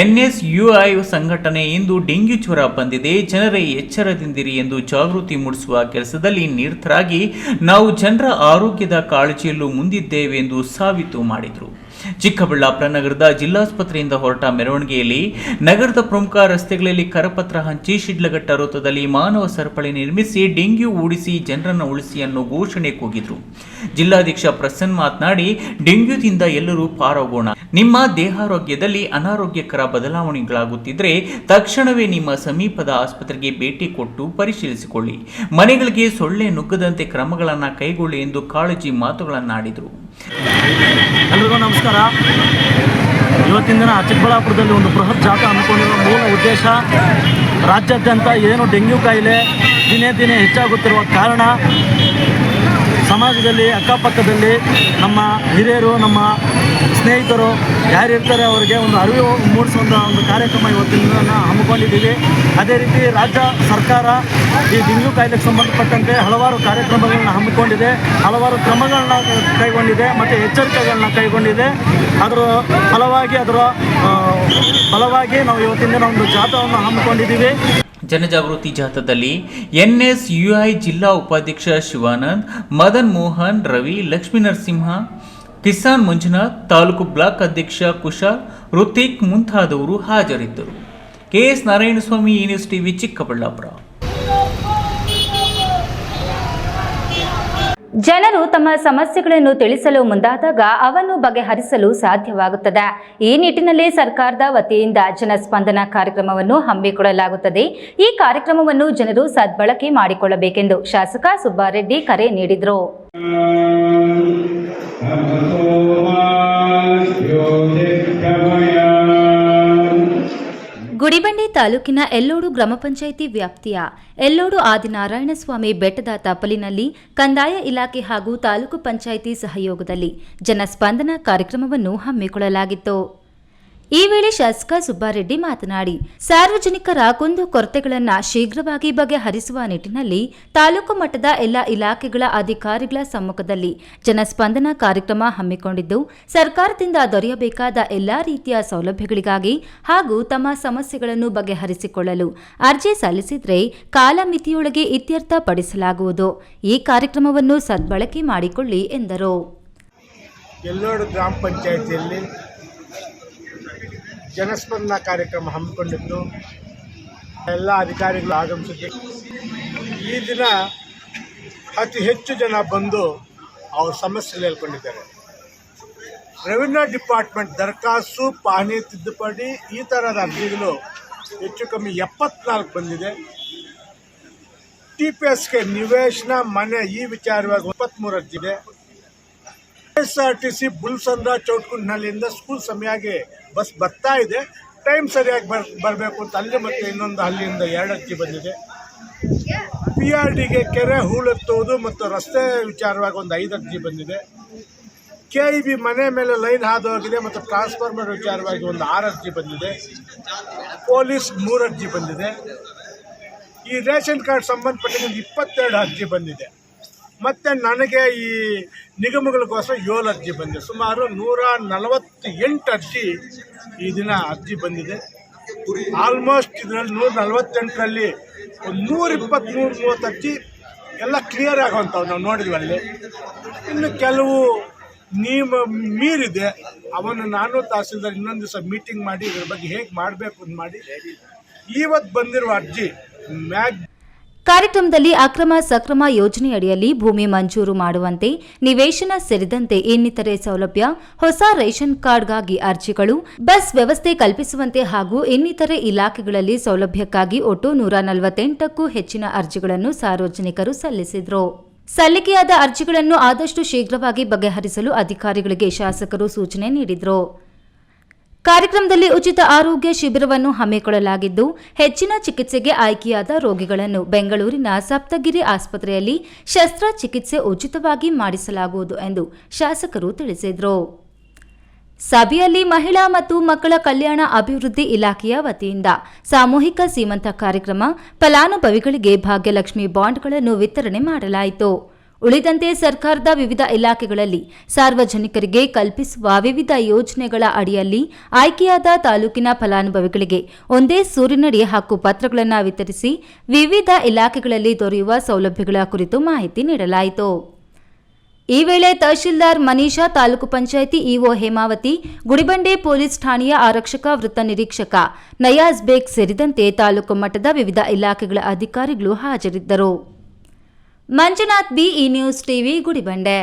NSUI ಸಂಘಟನೆ ಇಂದು ಡೆಂಗ್ಯೂ ಜ್ವರ ಬಂದಿದೆ, ಜನರೇ ಎಚ್ಚರದಿಂದಿರಿ ಎಂದು ಜಾಗೃತಿ ಮೂಡಿಸುವ ಕೆಲಸದಲ್ಲಿ ನಿರತರಾಗಿ ನಾವು ಜನರ ಆರೋಗ್ಯದ ಕಾಳಜಿಯಲ್ಲೂ ಮುಂದಿದ್ದೇವೆ ಎಂದು ಸಾಬೀತು ಮಾಡಿದರು. ಚಿಕ್ಕಬಳ್ಳಾಪುರ ನಗರದ ಜಿಲ್ಲಾಸ್ಪತ್ರೆಯಿಂದ ಹೊರಟ ಮೆರವಣಿಗೆಯಲ್ಲಿ ನಗರದ ಪ್ರಮುಖ ರಸ್ತೆಗಳಲ್ಲಿ ಕರಪತ್ರ ಹಂಚಿ ಶಿಡ್ಲಘಟ್ಟ ವೃತ್ತದಲ್ಲಿ ಮಾನವ ಸರಪಳಿ ನಿರ್ಮಿಸಿ ಡೆಂಗ್ಯೂ ಓಡಿಸಿ ಜನರನ್ನು ಉಳಿಸಿ ಅನ್ನೋ ಘೋಷಣೆ ಕೂಗಿದ್ರು. ಜಿಲ್ಲಾಧ್ಯಕ್ಷ ಪ್ರಸನ್ನ ಮಾತನಾಡಿ, ಡೆಂಗ್ಯೂದಿಂದ ಎಲ್ಲರೂ ಪಾರಾಗೋಣ. ನಿಮ್ಮ ದೇಹಾರೋಗ್ಯದಲ್ಲಿ ಅನಾರೋಗ್ಯಕರ ಬದಲಾವಣೆಗಳಾಗುತ್ತಿದ್ದರೆ ತಕ್ಷಣವೇ ನಿಮ್ಮ ಸಮೀಪದ ಆಸ್ಪತ್ರೆಗೆ ಭೇಟಿ ಕೊಟ್ಟು ಪರಿಶೀಲಿಸಿಕೊಳ್ಳಿ. ಮನೆಗಳಿಗೆ ಸೊಳ್ಳೆ ನುಗ್ಗದಂತೆ ಕ್ರಮಗಳನ್ನು ಕೈಗೊಳ್ಳಿ ಎಂದು ಕಾಳಜಿ ಮಾತುಗಳನ್ನಾಡಿದರು. ಎಲ್ರಿಗೂ ನಮಸ್ಕಾರ. ಇವತ್ತಿನ ದಿನ ಚಿಕ್ಕಬಳ್ಳಾಪುರದಲ್ಲಿ ಒಂದು ಬೃಹತ್ ಜಾಥಾ ಹಮ್ಮಿಕೊಂಡಿರುವ ಮೂಲ ಉದ್ದೇಶ, ರಾಜ್ಯಾದ್ಯಂತ ಏನು ಡೆಂಗ್ಯೂ ಕಾಯಿಲೆ ದಿನೇ ದಿನೇ ಹೆಚ್ಚಾಗುತ್ತಿರುವ ಕಾರಣ ಸಮಾಜದಲ್ಲಿ ಅಕ್ಕಪಕ್ಕದಲ್ಲಿ ನಮ್ಮ ಹಿರಿಯರು, ನಮ್ಮ ಸ್ನೇಹಿತರು ಯಾರಿರ್ತಾರೆ ಅವರಿಗೆ ಒಂದು ಅರಿವು ಮೂಡಿಸುವಂಥ ಒಂದು ಕಾರ್ಯಕ್ರಮ ಇವತ್ತಿನ ಹಮ್ಮಿಕೊಂಡಿದ್ದೀವಿ. ಅದೇ ರೀತಿ ರಾಜ್ಯ ಸರ್ಕಾರ ಈ ಡೆಂಗ್ಯೂ ಕಾಯಿಲೆಗೆ ಸಂಬಂಧಪಟ್ಟಂತೆ ಹಲವಾರು ಕಾರ್ಯಕ್ರಮಗಳನ್ನ ಹಮ್ಮಿಕೊಂಡಿದೆ, ಹಲವಾರು ಕ್ರಮಗಳನ್ನ ಕೈಗೊಂಡಿದೆ ಮತ್ತು ಎಚ್ಚರಿಕೆಗಳನ್ನ ಕೈಗೊಂಡಿದೆ. ಅದರ ಫಲವಾಗಿ ನಾವು ಇವತ್ತಿನ ದಿನ ಒಂದು ಜಾಥಾವನ್ನು ಹಮ್ಮಿಕೊಂಡಿದ್ದೀವಿ. ಜನಜಾಗೃತಿ ಜಾಥಾದಲ್ಲಿ NSUI ಜಿಲ್ಲಾ ಉಪಾಧ್ಯಕ್ಷ ಶಿವಾನಂದ್, ಮದನ್ ಮೋಹನ್, ರವಿ, ಲಕ್ಷ್ಮೀ ನರಸಿಂಹ, ಕಿಸಾನ್ ಮಂಜುನಾಥ್, ತಾಲೂಕು ಬ್ಲಾಕ್ ಅಧ್ಯಕ್ಷ ಕುಶಾಲ್, ಋತಿಕ್ ಮುಂತಾದವರು ಹಾಜರಿದ್ದರು. KS Narayanaswamy, news TV, Chikkaballapur. ಜನರು ತಮ್ಮ ಸಮಸ್ಯೆಗಳನ್ನು ತಿಳಿಸಲು ಮುಂದಾದಾಗ ಅವನ್ನು ಬಗೆಹರಿಸಲು ಸಾಧ್ಯವಾಗುತ್ತದೆ. ಈ ನಿಟ್ಟಿನಲ್ಲಿ ಸರ್ಕಾರದ ವತಿಯಿಂದ ಜನಸ್ಪಂದನ ಕಾರ್ಯಕ್ರಮವನ್ನು ಹಮ್ಮಿಕೊಳ್ಳಲಾಗುತ್ತದೆ. ಈ ಕಾರ್ಯಕ್ರಮವನ್ನು ಜನರು ಸದ್ಬಳಕೆ ಮಾಡಿಕೊಳ್ಳಬೇಕೆಂದು ಶಾಸಕ ಸುಬ್ಬಾರೆಡ್ಡಿ ಕರೆ ನೀಡಿದರು. ಗುಡಿಬಂಡೆ ತಾಲೂಕಿನ ಎಲ್ಲೋಡು ಗ್ರಾಮ ಪಂಚಾಯಿತಿ ವ್ಯಾಪ್ತಿಯ ಎಲ್ಲೋಡು ಆದಿನಾರಾಯಣಸ್ವಾಮಿ ಬೆಟ್ಟದ ತಪ್ಪಲಿನಲ್ಲಿ ಕಂದಾಯ ಇಲಾಖೆ ಹಾಗೂ ತಾಲೂಕು ಪಂಚಾಯಿತಿ ಸಹಯೋಗದಲ್ಲಿ ಜನಸ್ಪಂದನ ಕಾರ್ಯಕ್ರಮವನ್ನು ಹಮ್ಮಿಕೊಳ್ಳಲಾಗಿತ್ತು. ಈ ವೇಳೆ ಶಾಸಕ ಸುಬ್ಬಾರೆಡ್ಡಿ ಮಾತನಾಡಿ, ಸಾರ್ವಜನಿಕರ ಕುಂದುಕೊರತೆಗಳನ್ನು ಶೀಘ್ರವಾಗಿ ಬಗೆಹರಿಸುವ ನಿಟ್ಟಿನಲ್ಲಿ ತಾಲೂಕು ಮಟ್ಟದ ಎಲ್ಲ ಇಲಾಖೆಗಳ ಅಧಿಕಾರಿಗಳ ಸಮ್ಮುಖದಲ್ಲಿ ಜನಸ್ಪಂದನ ಕಾರ್ಯಕ್ರಮ ಹಮ್ಮಿಕೊಂಡಿದ್ದು, ಸರ್ಕಾರದಿಂದ ದೊರೆಯಬೇಕಾದ ಎಲ್ಲಾ ರೀತಿಯ ಸೌಲಭ್ಯಗಳಿಗಾಗಿ ಹಾಗೂ ತಮ್ಮ ಸಮಸ್ಯೆಗಳನ್ನು ಬಗೆಹರಿಸಿಕೊಳ್ಳಲು ಅರ್ಜಿ ಸಲ್ಲಿಸಿದರೆ ಕಾಲಮಿತಿಯೊಳಗೆ ಇತ್ಯರ್ಥಪಡಿಸಲಾಗುವುದು. ಈ ಕಾರ್ಯಕ್ರಮವನ್ನು ಸದ್ಬಳಕೆ ಮಾಡಿಕೊಳ್ಳಿ ಎಂದರು. ಎಲ್ಲೋಡು ಗ್ರಾಮ ಪಂಚಾಯಿತಿಯಲ್ಲಿ ಜನಸ್ಪಂದನ ಕಾರ್ಯಕ್ರಮ ಹಮ್ಮಿಕೊಂಡಿದ್ದು ಎಲ್ಲ ಅಧಿಕಾರಿಗಳು ಆಗಮಿಸಿದ್ದು, ಈ ದಿನ ಅತಿ ಹೆಚ್ಚು ಜನ ಬಂದು ಅವ್ರ ಸಮಸ್ಯೆಗಳು ಹೇಳ್ಕೊಂಡಿದ್ದಾರೆ. ರೆವಿನ್ಯೂ ಡಿಪಾರ್ಟ್ಮೆಂಟ್ ದರಖಾಸ್ತು, ಪಾಣಿ ತಿದ್ದುಪಡಿ ಈ ಥರದ ಅರ್ಜಿಗಳು ಹೆಚ್ಚು ಕಮ್ಮಿ 74 ಬಂದಿದೆ. TPSಗೆ ನಿವೇಶನ, ಮನೆ ಈ ವಿಚಾರವಾಗಿ 23 ಅರ್ಜಿ ಇದೆ. SRTC ಬುಲ್ಸಂದ್ರ ಚೌಟ್ಕುಂಡ್ನಲ್ಲಿಂದ ಸ್ಕೂಲ್ ಸಮಯಾಗಿ ಬಸ್ ಬರ್ತಾ ಇದೆ, ಟೈಮ್ ಸರಿಯಾಗಿ ಬರಬೇಕು ಅಂತ ಅಲ್ಲಿ ಮತ್ತು ಇನ್ನೊಂದು ಅಲ್ಲಿಂದ 2 ಅರ್ಜಿ ಬಂದಿದೆ. PRDಗೆ ಕೆರೆ ಹೂಳೆತ್ತುವುದು ಮತ್ತು ರಸ್ತೆ ವಿಚಾರವಾಗಿ ಒಂದು 5 ಅರ್ಜಿ ಬಂದಿದೆ. KEB ಮನೆ ಮೇಲೆ ಲೈನ್ ಹಾದು ಹೋಗಿದೆ ಮತ್ತು ಟ್ರಾನ್ಸ್ಫಾರ್ಮರ್ ವಿಚಾರವಾಗಿ ಒಂದು 6 ಅರ್ಜಿ ಬಂದಿದೆ. ಪೊಲೀಸ್ 3 ಅರ್ಜಿ ಬಂದಿದೆ. ಈ ರೇಷನ್ ಕಾರ್ಡ್ ಸಂಬಂಧಪಟ್ಟ 22 ಅರ್ಜಿ ಬಂದಿದೆ. ಮತ್ತು ನನಗೆ ಈ ನಿಗಮಗಳಿಗೋಸ್ಕರ 7 ಅರ್ಜಿ ಬಂದಿದೆ. ಸುಮಾರು 148 ಅರ್ಜಿ ಈ ದಿನ ಅರ್ಜಿ ಬಂದಿದೆ. ಆಲ್ಮೋಸ್ಟ್ ಇದರಲ್ಲಿ 148ರಲ್ಲಿ ಒಂದು 120-130 ಅರ್ಜಿ ಎಲ್ಲ ಕ್ಲಿಯರ್ ಆಗುವಂಥವು ನಾವು ನೋಡಿದ್ವಿ. ಅಲ್ಲಿ ಇನ್ನು ಕೆಲವು ಮೀರಿದೆ, ಅವನ್ನು ನಾನು ತಹಸೀಲ್ದಾರ್ ಇನ್ನೊಂದು ದಿವಸ ಮೀಟಿಂಗ್ ಮಾಡಿ ಇದ್ರ ಬಗ್ಗೆ ಹೇಗೆ ಮಾಡಬೇಕು ಅಂತ ಮಾಡಿ ಇವತ್ತು ಬಂದಿರುವ ಅರ್ಜಿ ಕಾರ್ಯಕ್ರಮದಲ್ಲಿ ಅಕ್ರಮ ಸಕ್ರಮ ಯೋಜನೆಯಡಿಯಲ್ಲಿ ಭೂಮಿ ಮಂಜೂರು ಮಾಡುವಂತೆ, ನಿವೇಶನ ಸೇರಿದಂತೆ ಇನ್ನಿತರೆ ಸೌಲಭ್ಯ, ಹೊಸ ರೇಷನ್ ಕಾರ್ಡ್ಗಾಗಿ ಅರ್ಜಿಗಳು, ಬಸ್ ವ್ಯವಸ್ಥೆ ಕಲ್ಪಿಸುವಂತೆ ಹಾಗೂ ಇನ್ನಿತರೆ ಇಲಾಖೆಗಳಲ್ಲಿ ಸೌಲಭ್ಯಕ್ಕಾಗಿ ಒಟ್ಟು 148ಕ್ಕೂ ಹೆಚ್ಚಿನ ಅರ್ಜಿಗಳನ್ನು ಸಾರ್ವಜನಿಕರು ಸಲ್ಲಿಸಿದರು. ಸಲ್ಲಿಕೆಯಾದ ಅರ್ಜಿಗಳನ್ನು ಆದಷ್ಟು ಶೀಘ್ರವಾಗಿ ಬಗೆಹರಿಸಲು ಅಧಿಕಾರಿಗಳಿಗೆ ಶಾಸಕರು ಸೂಚನೆ ನೀಡಿದರು. ಕಾರ್ಯಕ್ರಮದಲ್ಲಿ ಉಚಿತ ಆರೋಗ್ಯ ಶಿಬಿರವನ್ನು ಹಮ್ಮಿಕೊಳ್ಳಲಾಗಿದ್ದು, ಹೆಚ್ಚಿನ ಚಿಕಿತ್ಸೆಗೆ ಆಯ್ಕೆಯಾದ ರೋಗಿಗಳನ್ನು ಬೆಂಗಳೂರಿನ ಸಪ್ತಗಿರಿ ಆಸ್ಪತ್ರೆಯಲ್ಲಿ ಶಸ್ತ್ರಚಿಕಿತ್ಸೆ ಉಚಿತವಾಗಿ ಮಾಡಿಸಲಾಗುವುದು ಎಂದು ಶಾಸಕರು ತಿಳಿಸಿದರು. ಸಭೆಯಲ್ಲಿ ಮಹಿಳಾ ಮತ್ತು ಮಕ್ಕಳ ಕಲ್ಯಾಣ ಅಭಿವೃದ್ಧಿ ಇಲಾಖೆಯ ವತಿಯಿಂದ ಸಾಮೂಹಿಕ ಸೀಮಂತ ಕಾರ್ಯಕ್ರಮ, ಫಲಾನುಭವಿಗಳಿಗೆ ಭಾಗ್ಯಲಕ್ಷ್ಮಿ ಬಾಂಡ್ಗಳನ್ನು ವಿತರಣೆ ಮಾಡಲಾಯಿತು. ಉಳಿದಂತೆ ಸರ್ಕಾರದ ವಿವಿಧ ಇಲಾಖೆಗಳಲ್ಲಿ ಸಾರ್ವಜನಿಕರಿಗೆ ಕಲ್ಪಿಸುವ ವಿವಿಧ ಯೋಜನೆಗಳ ಅಡಿಯಲ್ಲಿ ಆಯ್ಕೆಯಾದ ತಾಲೂಕಿನ ಫಲಾನುಭವಿಗಳಿಗೆ ಒಂದೇ ಸೂರಿನಡಿ ಹಕ್ಕು ಪತ್ರಗಳನ್ನು ವಿತರಿಸಿ ವಿವಿಧ ಇಲಾಖೆಗಳಲ್ಲಿ ದೊರೆಯುವ ಸೌಲಭ್ಯಗಳ ಕುರಿತು ಮಾಹಿತಿ ನೀಡಲಾಯಿತು. ಈ ವೇಳೆ ತಹಶೀಲ್ದಾರ್ ಮನೀಷಾ, ತಾಲೂಕು ಪಂಚಾಯಿತಿ ಇಒ ಹೇಮಾವತಿ, ಗುಡಿಬಂಡೆ ಪೊಲೀಸ್ ಠಾಣೆಯ ಆರಕ್ಷಕ ವೃತ್ತ ನಿರೀಕ್ಷಕ ನಯಾಜ್ ಬೇಗ್ ಸೇರಿದಂತೆ ತಾಲೂಕು ಮಟ್ಟದ ವಿವಿಧ ಇಲಾಖೆಗಳ ಅಧಿಕಾರಿಗಳು ಹಾಜರಿದ್ದರು. ಮಂಜುನಾಥ್ ಬಿ, ಈ ನ್ಯೂಸ್ ಟಿವಿ, ಗುಡಿಬಂಡೆ.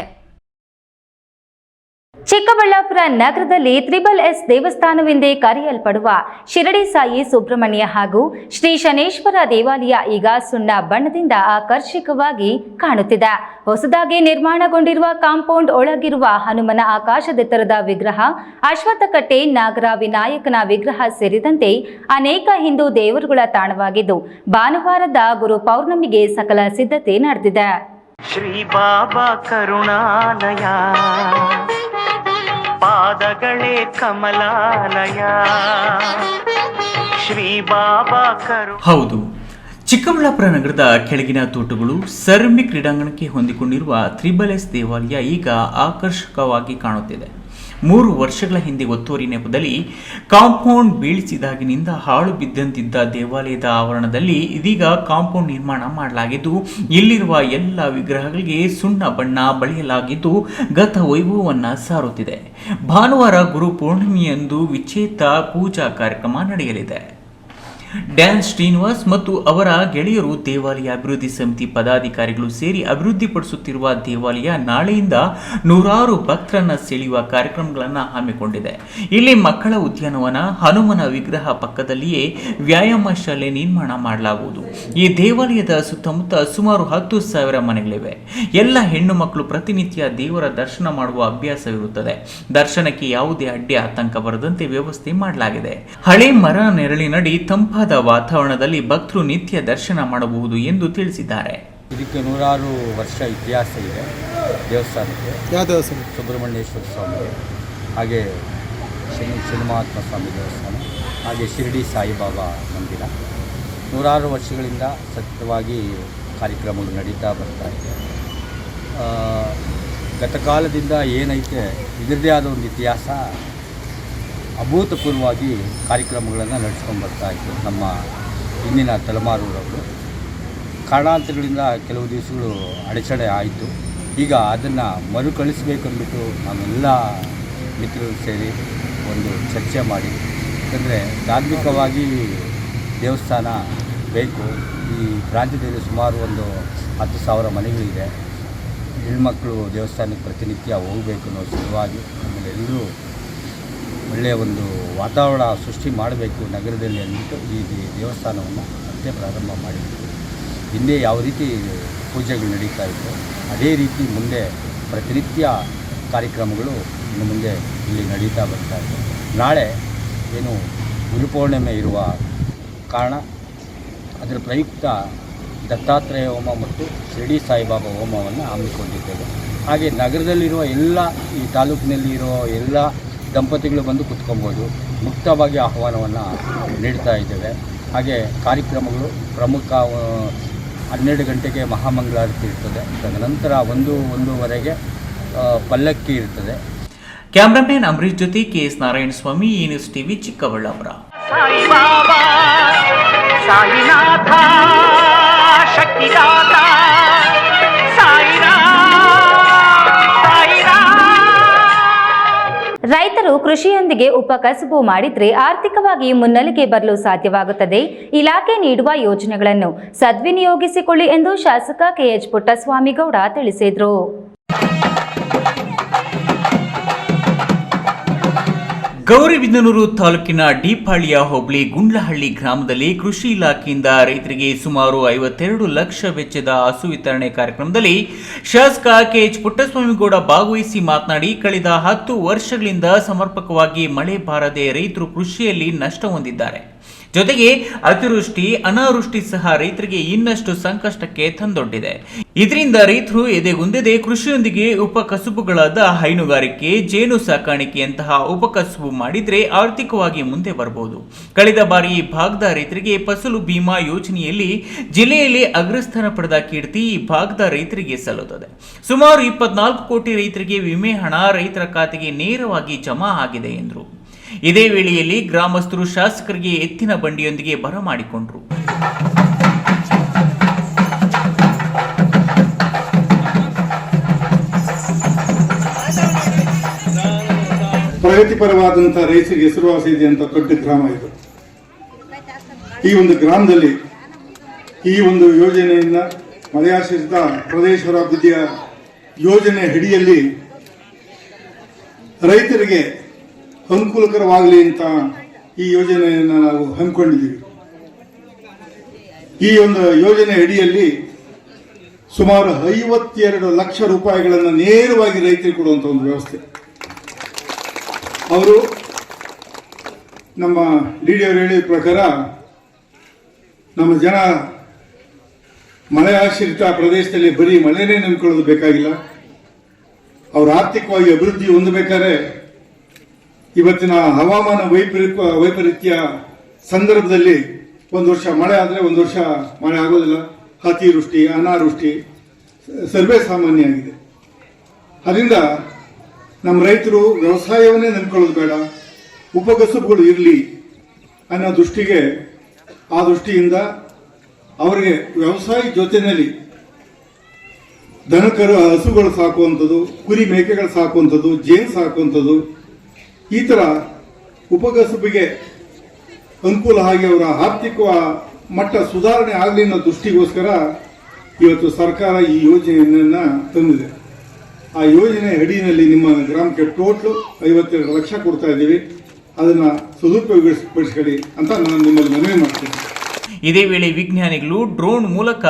ಚಿಕ್ಕಬಳ್ಳಾಪುರ ನಗರದಲ್ಲಿ SSS ದೇವಸ್ಥಾನವೆಂದೇ ಕರೆಯಲ್ಪಡುವ ಶಿರಡಿ ಸಾಯಿ ಸುಬ್ರಹ್ಮಣ್ಯ ಹಾಗೂ ಶ್ರೀ ಶನೇಶ್ವರ ದೇವಾಲಯ ಈಗ ಸುಣ್ಣ ಬಣ್ಣದಿಂದ ಆಕರ್ಷಕವಾಗಿ ಕಾಣುತ್ತಿದೆ. ಹೊಸದಾಗಿ ನಿರ್ಮಾಣಗೊಂಡಿರುವ ಕಾಂಪೌಂಡ್ ಒಳಗಿರುವ ಹನುಮನ ಆಕಾಶದೆತ್ತರದ ವಿಗ್ರಹ, ಅಶ್ವತ್ಥಕಟ್ಟೆ, ನಾಗರ ವಿನಾಯಕನ ವಿಗ್ರಹ ಸೇರಿದಂತೆ ಅನೇಕ ಹಿಂದೂ ದೇವರುಗಳ ತಾಣವಾಗಿದ್ದು, ಭಾನುವಾರದ ಗುರು ಪೌರ್ಣಮಿಗೆ ಸಕಲ ಸಿದ್ಧತೆ ನಡೆದಿದೆ. ಶ್ರೀ ಬಾಬಾ ಕರುಣಾಲಯ, ಪಾದಗಳೇ ಕಮಲಾಲಯ, ಶ್ರೀ ಬಾಬಾ ಹೌದು, ಚಿಕ್ಕಬಳ್ಳಾಪುರ ನಗರದ ಕೆಳಗಿನ ತೋಟಗಳು ಸರ್ಮಿ ಕ್ರೀಡಾಂಗಣಕ್ಕೆ ಹೊಂದಿಕೊಂಡಿರುವ SSS ದೇವಾಲಯ ಈಗ ಆಕರ್ಷಕವಾಗಿ ಕಾಣುತ್ತಿದೆ. 3 ವರ್ಷಗಳ ಹಿಂದೆ ಒತ್ತುವರಿ ನೆಪದಲ್ಲಿ ಕಾಂಪೌಂಡ್ ಬೀಳಿಸಿದಾಗಿನಿಂದ ಹಾಳು ಬಿದ್ದಂತಿದ್ದ ದೇವಾಲಯದ ಆವರಣದಲ್ಲಿ ಇದೀಗ ಕಾಂಪೌಂಡ್ ನಿರ್ಮಾಣ ಮಾಡಲಾಗಿದ್ದು, ಇಲ್ಲಿರುವ ಎಲ್ಲ ವಿಗ್ರಹಗಳಿಗೆ ಸುಣ್ಣ ಬಣ್ಣ ಬಳಿಯಲಾಗಿದ್ದು ಗತ ವೈಭವವನ್ನು ಸಾರುತ್ತಿದೆ. ಭಾನುವಾರ ಗುರು ಪೂರ್ಣಿಮೆಯಂದು ವಿಚೇತ ಪೂಜಾ ಕಾರ್ಯಕ್ರಮ ನಡೆಯಲಿದೆ. ಡ್ಯಾನ್ ಶ್ರೀನಿವಾಸ್ ಮತ್ತು ಅವರ ಗೆಳೆಯರು ದೇವಾಲಯ ಅಭಿವೃದ್ಧಿ ಸಮಿತಿ ಪದಾಧಿಕಾರಿಗಳು ಸೇರಿ ಅಭಿವೃದ್ಧಿಪಡಿಸುತ್ತಿರುವ ದೇವಾಲಯ ನಾಳೆಯಿಂದ 100 ಭಕ್ತರನ್ನು ಸೆಳೆಯುವ ಕಾರ್ಯಕ್ರಮಗಳನ್ನು ಹಮ್ಮಿಕೊಂಡಿದೆ. ಇಲ್ಲಿ ಮಕ್ಕಳ ಉದ್ಯಾನವನ, ಹನುಮನ ವಿಗ್ರಹ ಪಕ್ಕದಲ್ಲಿಯೇ ವ್ಯಾಯಾಮ ಶಾಲೆ ನಿರ್ಮಾಣ ಮಾಡಲಾಗುವುದು. ಈ ದೇವಾಲಯದ ಸುತ್ತಮುತ್ತ ಸುಮಾರು 10,000 ಮನೆಗಳಿವೆ. ಎಲ್ಲ ಹೆಣ್ಣು ಮಕ್ಕಳು ಪ್ರತಿನಿತ್ಯ ದೇವರ ದರ್ಶನ ಮಾಡುವ ಅಭ್ಯಾಸವಿರುತ್ತದೆ. ದರ್ಶನಕ್ಕೆ ಯಾವುದೇ ಅಡ್ಡಿ ಆತಂಕ ಬರದಂತೆ ವ್ಯವಸ್ಥೆ ಮಾಡಲಾಗಿದೆ. ಹಳೆ ಮರ ನೆರಳಿನಡಿ ತಂಪಾದ ವಾತಾವರಣದಲ್ಲಿ ಭಕ್ತರು ನಿತ್ಯ ದರ್ಶನ ಮಾಡಬಹುದು ಎಂದು ತಿಳಿಸಿದ್ದಾರೆ. ಇದಕ್ಕೆ 100 ವರ್ಷ ಇತಿಹಾಸ ಇದೆ ದೇವಸ್ಥಾನಕ್ಕೆ. ಯಾವ ದೇವಸ್ಥಾನ? ಸುಬ್ರಹ್ಮಣ್ಯೇಶ್ವರ ಸ್ವಾಮಿ. ಹಾಗೆ ಶನಿಮಹಾತ್ಮ ಸ್ವಾಮಿ ದೇವಸ್ಥಾನ, ಹಾಗೆ ಶಿರಡಿ ಸಾಯಿಬಾಬಾ ಮಂದಿರ. ನೂರಾರು ವರ್ಷಗಳಿಂದ ಸತತವಾಗಿ ಕಾರ್ಯಕ್ರಮಗಳು ನಡೀತಾ ಬರ್ತಾ ಇದೆ. ಗತಕಾಲದಿಂದ ಏನೈತೆ ಇದರದೇ ಆದ ಒಂದು ಇತಿಹಾಸ, ಅಭೂತಪೂರ್ವವಾಗಿ ಕಾರ್ಯಕ್ರಮಗಳನ್ನು ನಡೆಸ್ಕೊಂಡು ಬರ್ತಾ ಇತ್ತು ನಮ್ಮ ಇಂದಿನ ತಲೆಮಾರುಗಳವರು. ಕಾರಣಾಂತರಗಳಿಂದ ಕೆಲವು ದಿವಸಗಳು ಅಡಚಣೆ ಆಯಿತು. ಈಗ ಅದನ್ನು ಮರುಕಳಿಸಬೇಕಂದ್ಬಿಟ್ಟು ನಾವೆಲ್ಲ ಮಿತ್ರರು ಸೇರಿ ಒಂದು ಚರ್ಚೆ ಮಾಡಿ, ಯಾಕಂದರೆ ಧಾರ್ಮಿಕವಾಗಿ ದೇವಸ್ಥಾನ ಬೇಕು. ಈ ಪ್ರಾಂತ್ಯದಲ್ಲಿ ಸುಮಾರು ಒಂದು 10,000 ಮನೆಗಳಿದೆ. ಹೆಣ್ಮಕ್ಳು ದೇವಸ್ಥಾನಕ್ಕೆ ಪ್ರತಿನಿತ್ಯ ಹೋಗಬೇಕು ಅನ್ನೋ ಸಲುವಾಗಿ ಆಮೇಲೆ ಎಲ್ಲರೂ ಒಳ್ಳೆಯ ಒಂದು ವಾತಾವರಣ ಸೃಷ್ಟಿ ಮಾಡಬೇಕು ನಗರದಲ್ಲಿ ಅಂದ್ಬಿಟ್ಟು ಈ ದೇವಸ್ಥಾನವನ್ನು ಮತ್ತೆ ಪ್ರಾರಂಭ ಮಾಡಿದ್ವಿ. ಹಿಂದೆ ಯಾವ ರೀತಿ ಪೂಜೆಗಳು ನಡೀತಾ ಇತ್ತು ಅದೇ ರೀತಿ ಮುಂದೆ ಪ್ರತಿನಿತ್ಯ ಕಾರ್ಯಕ್ರಮಗಳು ಇನ್ನು ಮುಂದೆ ಇಲ್ಲಿ ನಡೀತಾ ಬರ್ತಾ ಇದೆ. ನಾಳೆ ಏನು ಗುರುಪೌರ್ಣಿಮೆ ಇರುವ ಕಾರಣ ಅದರ ಪ್ರಯುಕ್ತ ದತ್ತಾತ್ರೇಯ ಹೋಮ ಮತ್ತು ಶಿರಡಿ ಸಾಯಿಬಾಬಾ ಹೋಮವನ್ನು ಹಮ್ಮಿಕೊಂಡಿದ್ದೇವೆ. ಹಾಗೆ ನಗರದಲ್ಲಿರುವ ಎಲ್ಲ ಈ ತಾಲೂಕಿನಲ್ಲಿ ಇರೋ ಎಲ್ಲ ದಂಪತಿಗಳು ಬಂದು ಕುತ್ಕೊಬೋದು. ಮುಕ್ತವಾಗಿ ಆಹ್ವಾನವನ್ನು ನೀಡ್ತಾ ಇದ್ದೇವೆ. ಹಾಗೆ ಕಾರ್ಯಕ್ರಮಗಳು ಪ್ರಮುಖ 12 ಗಂಟೆಗೆ ಮಹಾಮಂಗಳಾರತಿ ಇರ್ತದೆ. ತದನಂತರ 1-1:30ಗೆ ಪಲ್ಲಕ್ಕಿ ಇರ್ತದೆ. ಕ್ಯಾಮ್ರಾಮನ್ ಅಂಬರೀಶ್ ಜೊತೆ KS ನಾರಾಯಣ ಸ್ವಾಮಿ, ಈ ನ್ಯೂಸ್ ಟಿವಿ, ಚಿಕ್ಕಬಳ್ಳಾಪುರ. ಸಾಯಿಬಾಬಾ, ಸಾಯಿನಾಥ, ಶಕ್ತಿದಾತ, ರೈತರು ಕೃಷಿಯೊಂದಿಗೆ ಉಪಕಸುಬು ಮಾಡಿದ್ರೆ ಆರ್ಥಿಕವಾಗಿ ಮುನ್ನೆಲೆಗೆ ಬರಲು ಸಾಧ್ಯವಾಗುತ್ತದೆ. ಇಲಾಖೆ ನೀಡುವ ಯೋಜನೆಗಳನ್ನು ಸದ್ವಿನಿಯೋಗಿಸಿಕೊಳ್ಳಿ ಎಂದು ಶಾಸಕ KH ಪುಟ್ಟಸ್ವಾಮಿಗೌಡ ತಿಳಿಸಿದರು. ಗೌರಿಬಿದನೂರು ತಾಲೂಕಿನ ಡಿಪಾಳ್ಯ ಹೋಬಳಿ ಗುಂಡ್ಲಹಳ್ಳಿ ಗ್ರಾಮದಲ್ಲಿ ಕೃಷಿ ಇಲಾಖೆಯಿಂದ ರೈತರಿಗೆ ಸುಮಾರು 52 ಲಕ್ಷ ವೆಚ್ಚದ ಹಸು ವಿತರಣೆ ಕಾರ್ಯಕ್ರಮದಲ್ಲಿ ಶಾಸಕ KH ಪುಟ್ಟಸ್ವಾಮಿಗೌಡ ಭಾಗವಹಿಸಿ ಮಾತನಾಡಿ, ಕಳೆದ 10 ವರ್ಷಗಳಿಂದ ಸಮರ್ಪಕವಾಗಿ ಮಳೆ ಬಾರದೆ ರೈತರು ಕೃಷಿಯಲ್ಲಿ ನಷ್ಟ ಹೊಂದಿದ್ದಾರೆ. ಜೊತೆಗೆ ಅತಿವೃಷ್ಟಿ, ಅನಾವೃಷ್ಟಿ ಸಹ ರೈತರಿಗೆ ಇನ್ನಷ್ಟು ಸಂಕಷ್ಟಕ್ಕೆ ತಂದೊಡ್ಡಿದೆ. ಇದರಿಂದ ರೈತರು ಎದೆಗುಂದದೆ ಕೃಷಿಯೊಂದಿಗೆ ಉಪಕಸುಬುಗಳಾದ ಹೈನುಗಾರಿಕೆ, ಜೇನು ಸಾಕಾಣಿಕೆಯಂತಹ ಉಪಕಸುಬು ಮಾಡಿದ್ರೆ ಆರ್ಥಿಕವಾಗಿ ಮುಂದೆ ಬರಬಹುದು. ಕಳೆದ ಬಾರಿ ಈ ಭಾಗದ ರೈತರಿಗೆ ಫಸಲು ಬಿಮಾ ಯೋಜನೆಯಲ್ಲಿ ಜಿಲ್ಲೆಯಲ್ಲಿ ಅಗ್ರಸ್ಥಾನ ಪಡೆದ ಕೀರ್ತಿ ಈ ಭಾಗದ ರೈತರಿಗೆ ಸಲ್ಲುತ್ತದೆ. ಸುಮಾರು 24 ಕೋಟಿ ರೈತರಿಗೆ ವಿಮೆ ಹಣ ರೈತರ ಖಾತೆಗೆ ನೇರವಾಗಿ ಜಮಾ ಆಗಿದೆ ಎಂದರು. ಇದೇ ವೇಳೆಯಲ್ಲಿ ಗ್ರಾಮಸ್ಥರು ಶಾಸಕರಿಗೆ ಎತ್ತಿನ ಬಂಡಿಯೊಂದಿಗೆ ಬರಮಾಡಿಕೊಂಡರು. ಪ್ರಗತಿಪರವಾದಂಥ ರೈತರಿಗೆ ಹೆಸರುವಾಸಿ ಇದೆಯಂತ ದೊಡ್ಡ ಗ್ರಾಮ ಇದು. ಈ ಒಂದು ಗ್ರಾಮದಲ್ಲಿ ಈ ಒಂದು ಯೋಜನೆಯನ್ನ ಮಳೆಯಾಶ್ರಿತ ಪ್ರದೇಶದ ಅಭಿವೃದ್ಧಿಯ ಯೋಜನೆ ಅಡಿಯಲ್ಲಿ ರೈತರಿಗೆ ಅನುಕೂಲಕರವಾಗಲಿ ಅಂತ ಈ ಯೋಜನೆಯನ್ನು ನಾವು ಹಮ್ಮಿಕೊಂಡಿದ್ದೀವಿ. ಈ ಒಂದು ಯೋಜನೆ ಅಡಿಯಲ್ಲಿ ಸುಮಾರು 52 ಲಕ್ಷ ರೂಪಾಯಿಗಳನ್ನು ನೇರವಾಗಿ ರೈತರಿಗೆ ಕೊಡುವಂಥ ಒಂದು ವ್ಯವಸ್ಥೆ. ಅವರು ನಮ್ಮ ಡಿ.ಡಿ. ಅವರು ಹೇಳಿದ ಪ್ರಕಾರ ನಮ್ಮ ಜನ ಮಳೆ ಆಶ್ರಿತ ಪ್ರದೇಶದಲ್ಲಿ ಬರೀ ಮಳೆನೇ ನಂಬಿಕೊಳ್ಳೋದು ಬೇಕಾಗಿಲ್ಲ. ಅವರು ಆರ್ಥಿಕವಾಗಿ ಅಭಿವೃದ್ಧಿ ಹೊಂದಬೇಕಾದ್ರೆ ಇವತ್ತಿನ ಹವಾಮಾನ ವೈಪರೀತ್ಯ ಸಂದರ್ಭದಲ್ಲಿ ಒಂದು ವರ್ಷ ಮಳೆ ಆದರೆ ಒಂದು ವರ್ಷ ಮಳೆ ಆಗೋದಿಲ್ಲ. ಅತಿವೃಷ್ಟಿ, ಅನಾವೃಷ್ಟಿ ಸರ್ವೇ ಸಾಮಾನ್ಯ ಆಗಿದೆ. ಅದರಿಂದ ನಮ್ಮ ರೈತರು ವ್ಯವಸಾಯವನ್ನೇ ನಂಬಿಕೊಳ್ಳೋದು ಬೇಡ, ಉಪಕಸುಬುಗಳು ಇರಲಿ ಅನ್ನೋ ಆ ದೃಷ್ಟಿಯಿಂದ ಅವರಿಗೆ ವ್ಯವಸಾಯ ಜೊತೆಯಲ್ಲಿ ದನಕರು, ಹಸುಗಳು ಸಾಕುವಂಥದ್ದು, ಕುರಿ ಮೇಕೆಗಳು ಸಾಕುವಂಥದ್ದು, ಜೇನು ಸಾಕುವಂಥದ್ದು, ಈ ಥರ ಉಪಕಸುಬಿಗೆ ಅನುಕೂಲ ಆಗಿ ಅವರ ಆರ್ಥಿಕ ಮಟ್ಟ ಸುಧಾರಣೆ ಆಗಲಿ ಅನ್ನೋ ದೃಷ್ಟಿಗೋಸ್ಕರ ಇವತ್ತು ಸರ್ಕಾರ ಈ ಯೋಜನೆಯನ್ನು ತಂದಿದೆ. ಆ ಯೋಜನೆ ಅಡಿಯಲ್ಲಿ ನಿಮ್ಮ ಗ್ರಾಮಕ್ಕೆ ಟೋಟಲ್ 52 ಲಕ್ಷ ಕೊಡ್ತಾ ಇದ್ದೀವಿ. ಅದನ್ನು ಸದುಪಯೋಗಪಡಿಸ್ಕೊಳ್ಳಿ ಅಂತ ನಾನು ನಿಮ್ಮಲ್ಲಿ ಮನವಿ ಮಾಡ್ತೀನಿ. ಇದೇ ವೇಳೆ ವಿಜ್ಞಾನಿಗಳು ಡ್ರೋನ್ ಮೂಲಕ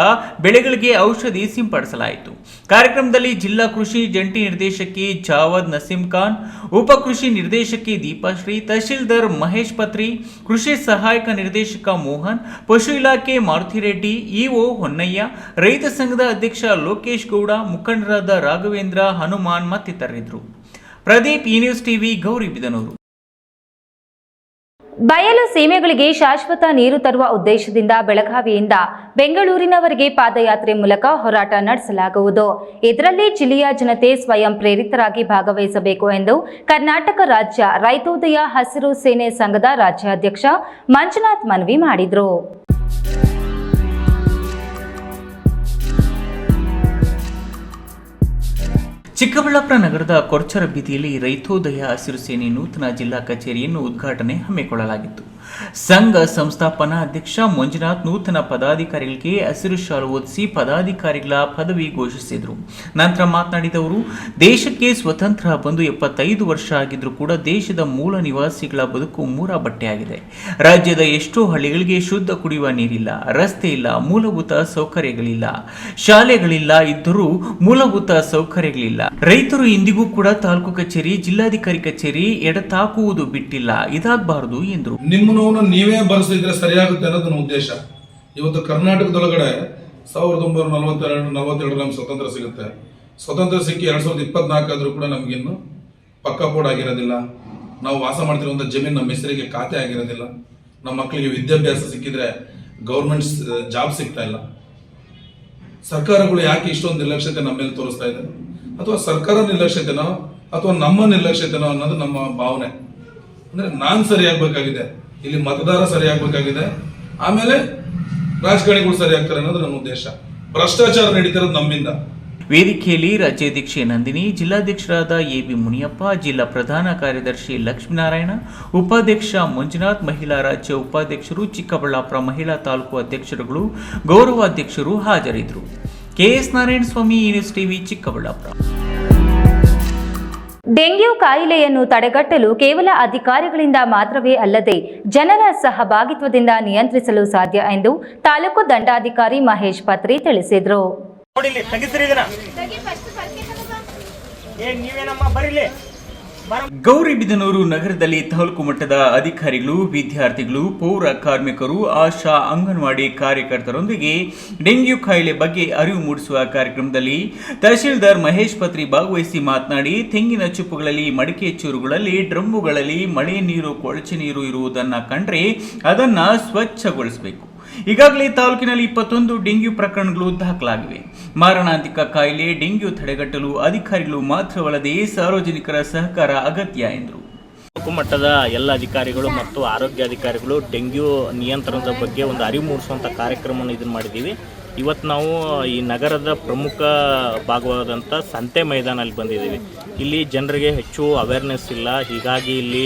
ಬೆಳೆಗಳಿಗೆ ಔಷಧಿ ಸಿಂಪಡಿಸಲಾಯಿತು. ಕಾರ್ಯಕ್ರಮದಲ್ಲಿ ಜಿಲ್ಲಾ ಕೃಷಿ ಜಂಟಿ ನಿರ್ದೇಶಕಿ ಜಾವದ್ ನಸೀಂ ಖಾನ್, ಉಪ ಕೃಷಿ ನಿರ್ದೇಶಕಿ ದೀಪಾಶ್ರೀ, ತಹಶೀಲ್ದಾರ್ ಮಹೇಶ್ ಪತ್ರಿ, ಕೃಷಿ ಸಹಾಯಕ ನಿರ್ದೇಶಕ ಮೋಹನ್, ಪಶು ಇಲಾಖೆ ಮಾರುತಿರೆಡ್ಡಿ, ಇಒ ಹೊನ್ನಯ್ಯ, ರೈತ ಸಂಘದ ಅಧ್ಯಕ್ಷ ಲೋಕೇಶ್ ಗೌಡ, ಮುಖಂಡರಾದ ರಾಘವೇಂದ್ರ, ಹನುಮಾನ್ ಮತ್ತಿತರರಿದ್ದರು. ಪ್ರದೀಪ್, ಈ ನ್ಯೂಸ್ ಟಿವಿ, ಗೌರಿಬಿದನೂರು. ಬಯಲು ಸೀಮೆಗಳಿಗೆ ಶಾಶ್ವತ ನೀರು ತರುವ ಉದ್ದೇಶದಿಂದ ಬೆಳಗಾವಿಯಿಂದ ಬೆಂಗಳೂರಿನವರೆಗೆ ಪಾದಯಾತ್ರೆ ಮೂಲಕ ಹೋರಾಟ ನಡೆಸಲಾಗುವುದು. ಇದರಲ್ಲಿ ಜಿಲ್ಲೆಯ ಜನತೆ ಸ್ವಯಂ ಪ್ರೇರಿತರಾಗಿ ಭಾಗವಹಿಸಬೇಕು ಎಂದು ಕರ್ನಾಟಕ ರಾಜ್ಯ ರೈತೋದಯ ಹಸಿರು ಸೇನೆ ಸಂಘದ ರಾಜ್ಯಾಧ್ಯಕ್ಷ ಮಂಜುನಾಥ್ ಮನವಿ ಮಾಡಿದರು. ಚಿಕ್ಕಬಳ್ಳಾಪುರ ನಗರದ ಕೊರ್ಚರ ಬೀದಿಯಲ್ಲಿ ರೈತೋದಯ ಹಸಿರು ಸೇನೆ ನೂತನ ಜಿಲ್ಲಾ ಕಚೇರಿಯನ್ನು ಉದ್ಘಾಟನೆ ಹಮ್ಮಿಕೊಳ್ಳಲಾಗಿತ್ತು. ಸಂಘ ಸಂಸ್ಥಾಪನಾ ಅಧ್ಯಕ್ಷ ಮಂಜುನಾಥ್ ನೂತನ ಪದಾಧಿಕಾರಿಗಳಿಗೆ ಹಸಿರು ಶಾಲು ಹೊದಿಸಿ ಪದಾಧಿಕಾರಿಗಳ ಪದವಿ ಘೋಷಿಸಿದರು. ನಂತರ ಮಾತನಾಡಿದ ಅವರು, ದೇಶಕ್ಕೆ ಸ್ವತಂತ್ರ ಬಂದು 75 ವರ್ಷ ಆಗಿದ್ರೂ ಕೂಡ ದೇಶದ ಮೂಲ ನಿವಾಸಿಗಳ ಬದುಕು ಮೂರ ಬಟ್ಟೆಯಾಗಿದೆ. ರಾಜ್ಯದ ಎಷ್ಟೋ ಹಳ್ಳಿಗಳಿಗೆ ಶುದ್ಧ ಕುಡಿಯುವ ನೀರಿಲ್ಲ, ರಸ್ತೆ ಇಲ್ಲ, ಮೂಲಭೂತ ಸೌಕರ್ಯಗಳಿಲ್ಲ, ಶಾಲೆಗಳಿಲ್ಲ, ಇದ್ದರೂ ಮೂಲಭೂತ ಸೌಕರ್ಯಗಳಿಲ್ಲ. ರೈತರು ಇಂದಿಗೂ ಕೂಡ ತಾಲೂಕು ಕಚೇರಿ, ಜಿಲ್ಲಾಧಿಕಾರಿ ಕಚೇರಿ ಎಡತಾಕುವುದು ಬಿಟ್ಟಿಲ್ಲ. ಇದಾಗಬಾರದು ಎಂದರು. ನಿಮ್ಮ ನೋವನ್ನು ನೀವೇ ಬರೆಸಿದ್ರೆ ಸರಿಯಾಗುತ್ತೆ ಅನ್ನೋದು ನನ್ನ ಉದ್ದೇಶ. ಇವತ್ತು ಕರ್ನಾಟಕದೊಳಗಡೆ 1947 ನಮ್ಗೆ ಸ್ವತಂತ್ರ ಸಿಗುತ್ತೆ. ಸ್ವತಂತ್ರ ಸಿಕ್ಕಿ 2024 ಆದರೂ ಕೂಡ ನಮಗಿನ್ನು ಪಕ್ಕಾ ಬೋರ್ಡ್ ಆಗಿರೋದಿಲ್ಲ. ನಾವು ವಾಸ ಮಾಡ್ತಿರುವಂಥ ಜಮೀನು ನಮ್ಮ ಹೆಸರಿಗೆ ಖಾತೆ ಆಗಿರೋದಿಲ್ಲ. ನಮ್ಮ ಮಕ್ಕಳಿಗೆ ವಿದ್ಯಾಭ್ಯಾಸ ಸಿಕ್ಕಿದ್ರೆ ಗೌರ್ಮೆಂಟ್ ಜಾಬ್ ಸಿಗ್ತಾ ಇಲ್ಲ. ಸರ್ಕಾರಗಳು ಯಾಕೆ ಇಷ್ಟೊಂದು ನಿರ್ಲಕ್ಷ್ಯತೆ ನಮ್ಮ ಮೇಲೆ ತೋರಿಸ್ತಾ ಇದೆ? ಅಥವಾ ಸರ್ಕಾರ ನಿರ್ಲಕ್ಷ್ಯತೆನೋ ಅಥವಾ ನಮ್ಮ ನಿರ್ಲಕ್ಷ್ಯತೆನೋ ಅನ್ನೋದು ನಮ್ಮ ಭಾವನೆ. ಅಂದರೆ ನಾನು ಸರಿಯಾಗಬೇಕಾಗಿದೆ, ಇಲ್ಲಿ ಮತದಾರ ಸರಿಯಾಗಬೇಕಾಗಿದೆ, ಆಮೇಲೆ ರಾಜಕಾರಣಿಗಳು ಸರಿಯಾಗ್ತಾರೆ ಅನ್ನೋದು ನನ್ನ ಉದ್ದೇಶ. ಭ್ರಷ್ಟಾಚಾರ ನಡೀತಿರೋದು ನಮ್ಮಿಂದ. ವೇದಿಕೆಯಲ್ಲಿ ರಾಜ್ಯಾಧ್ಯಕ್ಷೆ ನಂದಿನಿ, ಜಿಲ್ಲಾಧ್ಯಕ್ಷರಾದ ಎ ಬಿ ಮುನಿಯಪ್ಪ, ಜಿಲ್ಲಾ ಪ್ರಧಾನ ಕಾರ್ಯದರ್ಶಿ ಲಕ್ಷ್ಮೀನಾರಾಯಣ, ಉಪಾಧ್ಯಕ್ಷ ಮಂಜುನಾಥ್, ಮಹಿಳಾ ರಾಜ್ಯ ಉಪಾಧ್ಯಕ್ಷರು, ಚಿಕ್ಕಬಳ್ಳಾಪುರ ಮಹಿಳಾ ತಾಲೂಕು ಅಧ್ಯಕ್ಷರುಗಳು, ಗೌರವಾಧ್ಯಕ್ಷರು ಹಾಜರಿದ್ದರು. ಕೆಎಸ್ ನಾರಾಯಣ ಸ್ವಾಮಿ, ನ್ಯೂಸ್ ಟಿವಿ, ಚಿಕ್ಕಬಳ್ಳಾಪುರ. ಡೆಂಗ್ಯೂ ಕಾಯಿಲೆಯನ್ನು ತಡೆಗಟ್ಟಲು ಕೇವಲ ಅಧಿಕಾರಿಗಳಿಂದ ಮಾತ್ರವೇ ಅಲ್ಲದೆ ಜನರ ಸಹಭಾಗಿತ್ವದಿಂದ ನಿಯಂತ್ರಿಸಲು ಸಾಧ್ಯ ಎಂದು ತಾಲೂಕು ದಂಡಾಧಿಕಾರಿ ಮಹೇಶ್ ಪತ್ರಿ ತಿಳಿಸಿದರು. ಗೌರಿಬಿದನೂರು ನಗರದಲ್ಲಿ ತಾಲೂಕು ಮಟ್ಟದ ಅಧಿಕಾರಿಗಳು, ವಿದ್ಯಾರ್ಥಿಗಳು, ಪೌರ ಕಾರ್ಮಿಕರು, ಆಶಾ, ಅಂಗನವಾಡಿ ಕಾರ್ಯಕರ್ತರೊಂದಿಗೆ ಡೆಂಗ್ಯೂ ಕಾಯಿಲೆ ಬಗ್ಗೆ ಅರಿವು ಮೂಡಿಸುವ ಕಾರ್ಯಕ್ರಮದಲ್ಲಿ ತಹಶೀಲ್ದಾರ್ ಮಹೇಶ್ ಪತ್ರಿ ಭಾಗವಹಿಸಿ ಮಾತನಾಡಿ, ತೆಂಗಿನ ಚಿಪ್ಪುಗಳಲ್ಲಿ, ಮಡಿಕೆ ಚೂರುಗಳಲ್ಲಿ, ಡ್ರಮ್ಮುಗಳಲ್ಲಿ ಮಳೆ ನೀರು, ಕೊಳಚೆ ನೀರು ಇರುವುದನ್ನು ಕಂಡ್ರೆ ಅದನ್ನು ಸ್ವಚ್ಛಗೊಳಿಸಬೇಕು. ಈಗಾಗಲೇ ತಾಲೂಕಿನಲ್ಲಿ 21 ಡೆಂಗ್ಯೂ ಪ್ರಕರಣಗಳು ದಾಖಲಾಗಿವೆ. ಮಾರಣಾಂತಿಕ ಕಾಯಿಲೆ ಡೆಂಗ್ಯೂ ತಡೆಗಟ್ಟಲು ಅಧಿಕಾರಿಗಳು ಮಾತ್ರವಲ್ಲದೆ ಸಾರ್ವಜನಿಕರ ಸಹಕಾರ ಅಗತ್ಯ ಎಂದರು. ತಾಲೂಕು ಮಟ್ಟದ ಎಲ್ಲ ಅಧಿಕಾರಿಗಳು ಮತ್ತು ಆರೋಗ್ಯಾಧಿಕಾರಿಗಳು ಡೆಂಗ್ಯೂ ನಿಯಂತ್ರಣದ ಬಗ್ಗೆ ಒಂದು ಅರಿವು ಮೂಡಿಸುವಂಥ ಕಾರ್ಯಕ್ರಮವನ್ನು ಇದನ್ನು ಮಾಡಿದ್ದೀವಿ. ಇವತ್ತು ನಾವು ಈ ನಗರದ ಪ್ರಮುಖ ಭಾಗವಾದಂಥ ಸಂತೆ ಮೈದಾನಲ್ಲಿ ಬಂದಿದ್ದೀವಿ. ಇಲ್ಲಿ ಜನರಿಗೆ ಹೆಚ್ಚು ಅವೇರ್ನೆಸ್ ಇಲ್ಲ. ಹೀಗಾಗಿ ಇಲ್ಲಿ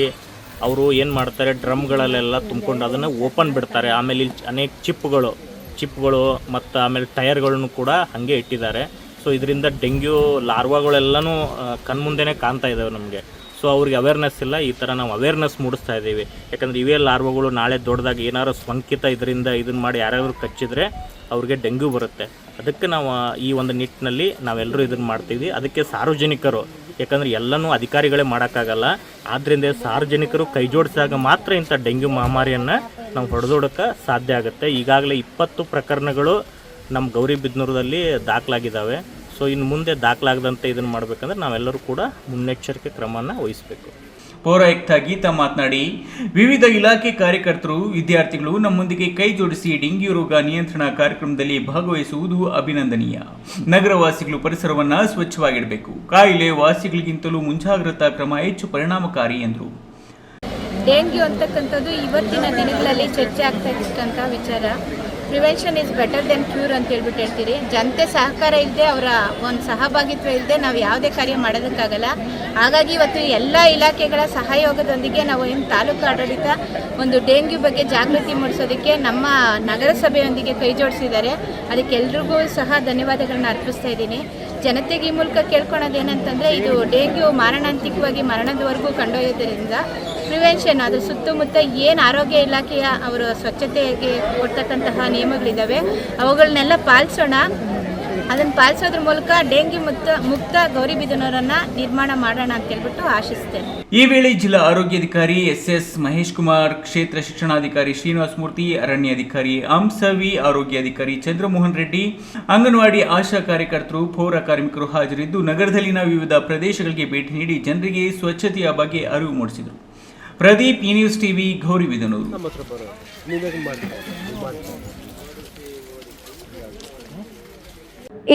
ಅವರು ಏನು ಮಾಡ್ತಾರೆ, ಡ್ರಮ್ಗಳಲ್ಲೆಲ್ಲ ತುಂಬಿಕೊಂಡು ಅದನ್ನು ಓಪನ್ ಬಿಡ್ತಾರೆ. ಆಮೇಲೆ ಇಲ್ಲಿ ಅನೇಕ ಚಿಪ್ಪುಗಳು ಮತ್ತು ಆಮೇಲೆ ಟೈರ್ಗಳನ್ನು ಕೂಡ ಹಾಗೆ ಇಟ್ಟಿದ್ದಾರೆ. ಸೊ ಇದರಿಂದ ಡೆಂಗ್ಯೂ ಲಾರ್ವಾಗಳೆಲ್ಲನೂ ಕಣ್ಮುಂದೆನೇ ಕಾಣ್ತಾ ಇದ್ದಾವೆ ನಮಗೆ. ಸೊ ಅವ್ರಿಗೆ ಅವೇರ್ನೆಸ್ ಇಲ್ಲ. ಈ ಥರ ನಾವು ಅವೇರ್ನೆಸ್ ಮೂಡಿಸ್ತಾ ಇದ್ದೀವಿ. ಯಾಕಂದರೆ ಇವೇ ಲಾರ್ವಾಗಳು ನಾಳೆ ದೊಡ್ಡದಾಗಿ ಏನಾದ್ರು ಸೋಂಕಿತ ಇದನ್ನು ಮಾಡಿ ಯಾರಾದರೂ ಕಚ್ಚಿದ್ರೆ ಅವ್ರಿಗೆ ಡೆಂಗ್ಯೂ ಬರುತ್ತೆ. ಅದಕ್ಕೆ ನಾವು ಈ ಒಂದು ನಿಟ್ಟಿನಲ್ಲಿ ನಾವೆಲ್ಲರೂ ಇದನ್ನು ಮಾಡ್ತೀವಿ. ಅದಕ್ಕೆ ಸಾರ್ವಜನಿಕರು, ಯಾಕಂದರೆ ಎಲ್ಲನೂ ಅಧಿಕಾರಿಗಳೇ ಮಾಡೋಕ್ಕಾಗಲ್ಲ, ಆದ್ದರಿಂದ ಸಾರ್ವಜನಿಕರು ಕೈ ಜೋಡಿಸಿದಾಗ ಮಾತ್ರ ಇಂಥ ಡೆಂಗ್ಯೂ ಮಹಾಮಾರಿಯನ್ನು ನಾವು ಹೊಡೆದೋಡೋಕ್ಕೆ ಸಾಧ್ಯ ಆಗುತ್ತೆ. ಈಗಾಗಲೇ 20 ಪ್ರಕರಣಗಳು ನಮ್ಮ ಗೌರಿಬಿದನೂರದಲ್ಲಿ ದಾಖಲಾಗಿದ್ದಾವೆ. ಸೊ ಇನ್ನು ಮುಂದೆ ದಾಖಲಾಗದಂತೆ ಇದನ್ನು ಮಾಡಬೇಕಂದ್ರೆ ನಾವೆಲ್ಲರೂ ಕೂಡ ಮುನ್ನೆಚ್ಚರಿಕೆ ಕ್ರಮವನ್ನು ವಹಿಸಬೇಕು. ಪೌರಾಯುಕ್ತ ಗೀತಾ ಮಾತನಾಡಿ, ವಿವಿಧ ಇಲಾಖೆ ಕಾರ್ಯಕರ್ತರು, ವಿದ್ಯಾರ್ಥಿಗಳು ನಮ್ಮೊಂದಿಗೆ ಕೈ ಜೋಡಿಸಿ ಡೆಂಗ್ಯೂ ರೋಗ ನಿಯಂತ್ರಣ ಕಾರ್ಯಕ್ರಮದಲ್ಲಿ ಭಾಗವಹಿಸುವುದು ಅಭಿನಂದನೀಯ. ನಗರವಾಸಿಗಳು ಪರಿಸರವನ್ನು ಸ್ವಚ್ಛವಾಗಿಡಬೇಕು. ಕಾಯಿಲೆ ವಾಸಿಗಳಿಗಿಂತಲೂ ಮುಂಜಾಗ್ರತಾ ಕ್ರಮ ಹೆಚ್ಚು ಪರಿಣಾಮಕಾರಿ ಎಂದರು. ಡೆಂಗ್ಯೂ ಅಂತಕ್ಕಂಥದ್ದು ಇವತ್ತಿನ ದಿನಗಳಲ್ಲಿ ಚರ್ಚೆ ಆಗ್ತಾ ಇರ್ತಕ್ಕಂಥ ವಿಚಾರ. Prevention is better then cure ಅಂತ ಹೇಳ್ತೀರಿ. ಜನತೆ ಸಹಕಾರ ಇಲ್ಲದೆ, ಅವರ ಒಂದು ಸಹಭಾಗಿತ್ವ ಇಲ್ಲದೆ ನಾವು ಯಾವುದೇ ಕಾರ್ಯ ಮಾಡೋದಕ್ಕಾಗಲ್ಲ. ಹಾಗಾಗಿ ಇವತ್ತು ಎಲ್ಲ ಇಲಾಖೆಗಳ ಸಹಯೋಗದೊಂದಿಗೆ ನಾವು ಏನು ತಾಲೂಕು ಆಡಳಿತ ಒಂದು ಡೆಂಗ್ಯೂ ಬಗ್ಗೆ ಜಾಗೃತಿ ಮೂಡಿಸೋದಕ್ಕೆ ನಮ್ಮ ನಗರಸಭೆಯೊಂದಿಗೆ ಕೈ ಜೋಡಿಸಿದ್ದಾರೆ. ಅದಕ್ಕೆ ಎಲ್ರಿಗೂ ಸಹ ಧನ್ಯವಾದಗಳನ್ನ ಅರ್ಪಿಸ್ತಾ ಇದ್ದೀನಿ. ಜನತೆಗೆ ಈ ಮೂಲಕ ಕೇಳ್ಕೊಳೋದೇನಂತಂದರೆ, ಇದು ಡೆಂಗ್ಯೂ ಮಾರಣಾಂತಿಕವಾಗಿ ಮರಣದವರೆಗೂ ಕಂಡೊಯ್ಯೋದ್ರಿಂದ ಪ್ರಿವೆನ್ಷನ್, ಅದು ಸುತ್ತಮುತ್ತ ಏನು ಆರೋಗ್ಯ ಇಲಾಖೆಯ ಅವರು ಸ್ವಚ್ಛತೆಗೆ ಕೊಡ್ತಕ್ಕಂತಹ ನಿಯಮಗಳಿದ್ದಾವೆ ಅವುಗಳನ್ನೆಲ್ಲ ಪಾಲಿಸೋಣ. ಅದನ್ನು ಪಾಲಿಸೋದ್ರ ಮೂಲಕ ಡೆಂಗ್ಯೂ ಮುಕ್ತ ಗೌರಿಬಿದನೂರನ್ನು ನಿರ್ಮಾಣ ಮಾಡೋಣ ಅಂತ ಹೇಳ್ಬಿಟ್ಟು ಆಶಿಸ್ತೇನೆ. ಈ ವೇಳೆ ಜಿಲ್ಲಾ ಆರೋಗ್ಯಾಧಿಕಾರಿ ಎಸ್ ಮಹೇಶ್ ಕುಮಾರ್, ಕ್ಷೇತ್ರ ಶಿಕ್ಷಣಾಧಿಕಾರಿ ಶ್ರೀನಿವಾಸ ಮೂರ್ತಿ, ಅರಣ್ಯಾಧಿಕಾರಿ ಅಂಸವಿ, ಆರೋಗ್ಯಾಧಿಕಾರಿ ಚಂದ್ರಮೋಹನ್ ರೆಡ್ಡಿ, ಅಂಗನವಾಡಿ ಆಶಾ ಕಾರ್ಯಕರ್ತರು, ಪೌರ ಕಾರ್ಮಿಕರು ಹಾಜರಿದ್ದು ನಗರದಲ್ಲಿನ ವಿವಿಧ ಪ್ರದೇಶಗಳಿಗೆ ಭೇಟಿ ನೀಡಿ ಜನರಿಗೆ ಸ್ವಚ್ಛತೆಯ ಬಗ್ಗೆ ಅರಿವು ಮೂಡಿಸಿದರು. ಪ್ರದೀಪ್, ಈ ನ್ಯೂಸ್ ಟಿವಿ, ಗೌರಿಬಿದನೂರು.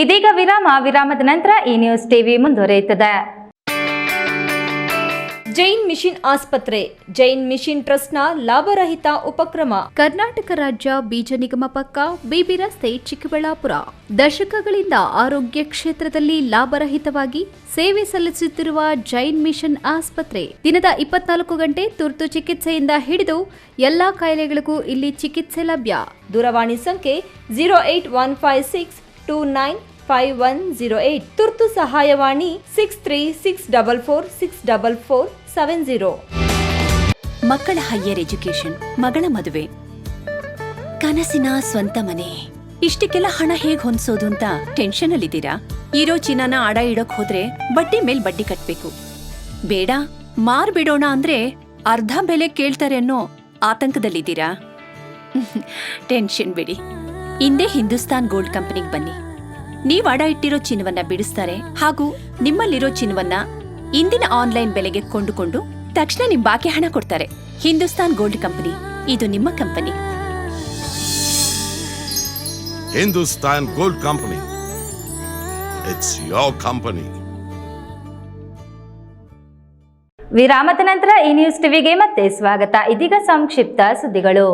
ಇದೀಗ ವಿರಾಮದ ನಂತರ ಈ ನ್ಯೂಸ್ ಟಿವಿ ಮುಂದುವರಿಯುತ್ತದೆ. ಜೈನ್ ಮಿಷನ್ ಆಸ್ಪತ್ರೆ ಜೈನ್ ಮಿಷನ್ ಟ್ರಸ್ಟ್ನ ಲಾಭರಹಿತ ಉಪಕ್ರಮ. ಕರ್ನಾಟಕ ರಾಜ್ಯ ಬೀಜ ನಿಗಮ ಪಕ್ಕ, ಬಿಬಿ ರಸ್ತೆ, ಚಿಕ್ಕಬಳ್ಳಾಪುರ. ದಶಕಗಳಿಂದ ಆರೋಗ್ಯ ಕ್ಷೇತ್ರದಲ್ಲಿ ಲಾಭರಹಿತವಾಗಿ ಸೇವೆ ಸಲ್ಲಿಸುತ್ತಿರುವ ಜೈನ್ ಮಿಷನ್ ಆಸ್ಪತ್ರೆ ದಿನದ 24 ಗಂಟೆ ತುರ್ತು ಚಿಕಿತ್ಸೆಯಿಂದ ಹಿಡಿದು ಎಲ್ಲಾ ಕಾಯಿಲೆಗಳಿಗೂ ಇಲ್ಲಿ ಚಿಕಿತ್ಸೆ ಲಭ್ಯ. ದೂರವಾಣಿ ಸಂಖ್ಯೆ 08156295108. ತುರ್ತು ಸಹಾಯವಾಣಿ 6364464470. ಮಕ್ಕಳ ಹೈಯರ್ ಎಜುಕೇಶನ್, ಮಗಳ ಮದುವೆ, ಕನಸಿನ ಸ್ವಂತ ಮನೆ, ಇಷ್ಟಕ್ಕೆಲ್ಲ ಹಣ ಹೇಗ್ ಹೊಂದಿಸೋದು ಅಂತ ಟೆನ್ಷನ್ ಅಲ್ಲಿದ್ದೀರಾ? ಇರೋ ಚಿನ್ನನ ಅಡ ಇಡೋಕ್ ಹೋದ್ರೆ ಬಡ್ಡಿ ಮೇಲ್ ಬಡ್ಡಿ ಕಟ್ಬೇಕು. ಬೇಡ, ಮಾರ್ಬಿಡೋಣ ಅಂದ್ರೆ ಅರ್ಧ ಬೆಲೆ ಕೇಳ್ತಾರೆ ಅನ್ನೋ ಆತಂಕದಲ್ಲಿದ್ದೀರಾ? ಟೆನ್ಷನ್ ಬಿಡಿ, ಇಂದೇ ಹಿಂದೂಸ್ತಾನ್ ಗೋಲ್ಡ್ ಕಂಪನಿಗೆ ಬನ್ನಿ. ನೀವ್ ಅಡ ಇಟ್ಟಿರೋ ಚಿನ್ನವನ್ನ ಬಿಡಿಸ್ತಾರೆ ಹಾಗೂ ನಿಮ್ಮಲ್ಲಿರೋ ಚಿನ್ನವನ್ನ ಇಂದಿನ ಆನ್ಲೈನ್ ಬೆಲೆಗೆ ಕೊಂಡುಕೊಂಡು ತಕ್ಷಣ ನಿಮ್ ಬಾಕಿ ಹಣ ಕೊಡ್ತಾರೆ. ಹಿಂದೂಸ್ತಾನ್ ಗೋಲ್ಡ್ ಕಂಪನಿ, ಇದು ನಿಮ್ಮ company. Hindustan gold company, it's your company. ವಿರಾಮದ ನಂತರ ಈ ನ್ಯೂಸ್ ಟಿವಿಗೆ ಮತ್ತೆ ಸ್ವಾಗತ. ಇದೀಗ ಸಂಕ್ಷಿಪ್ತ ಸುದ್ದಿಗಳು.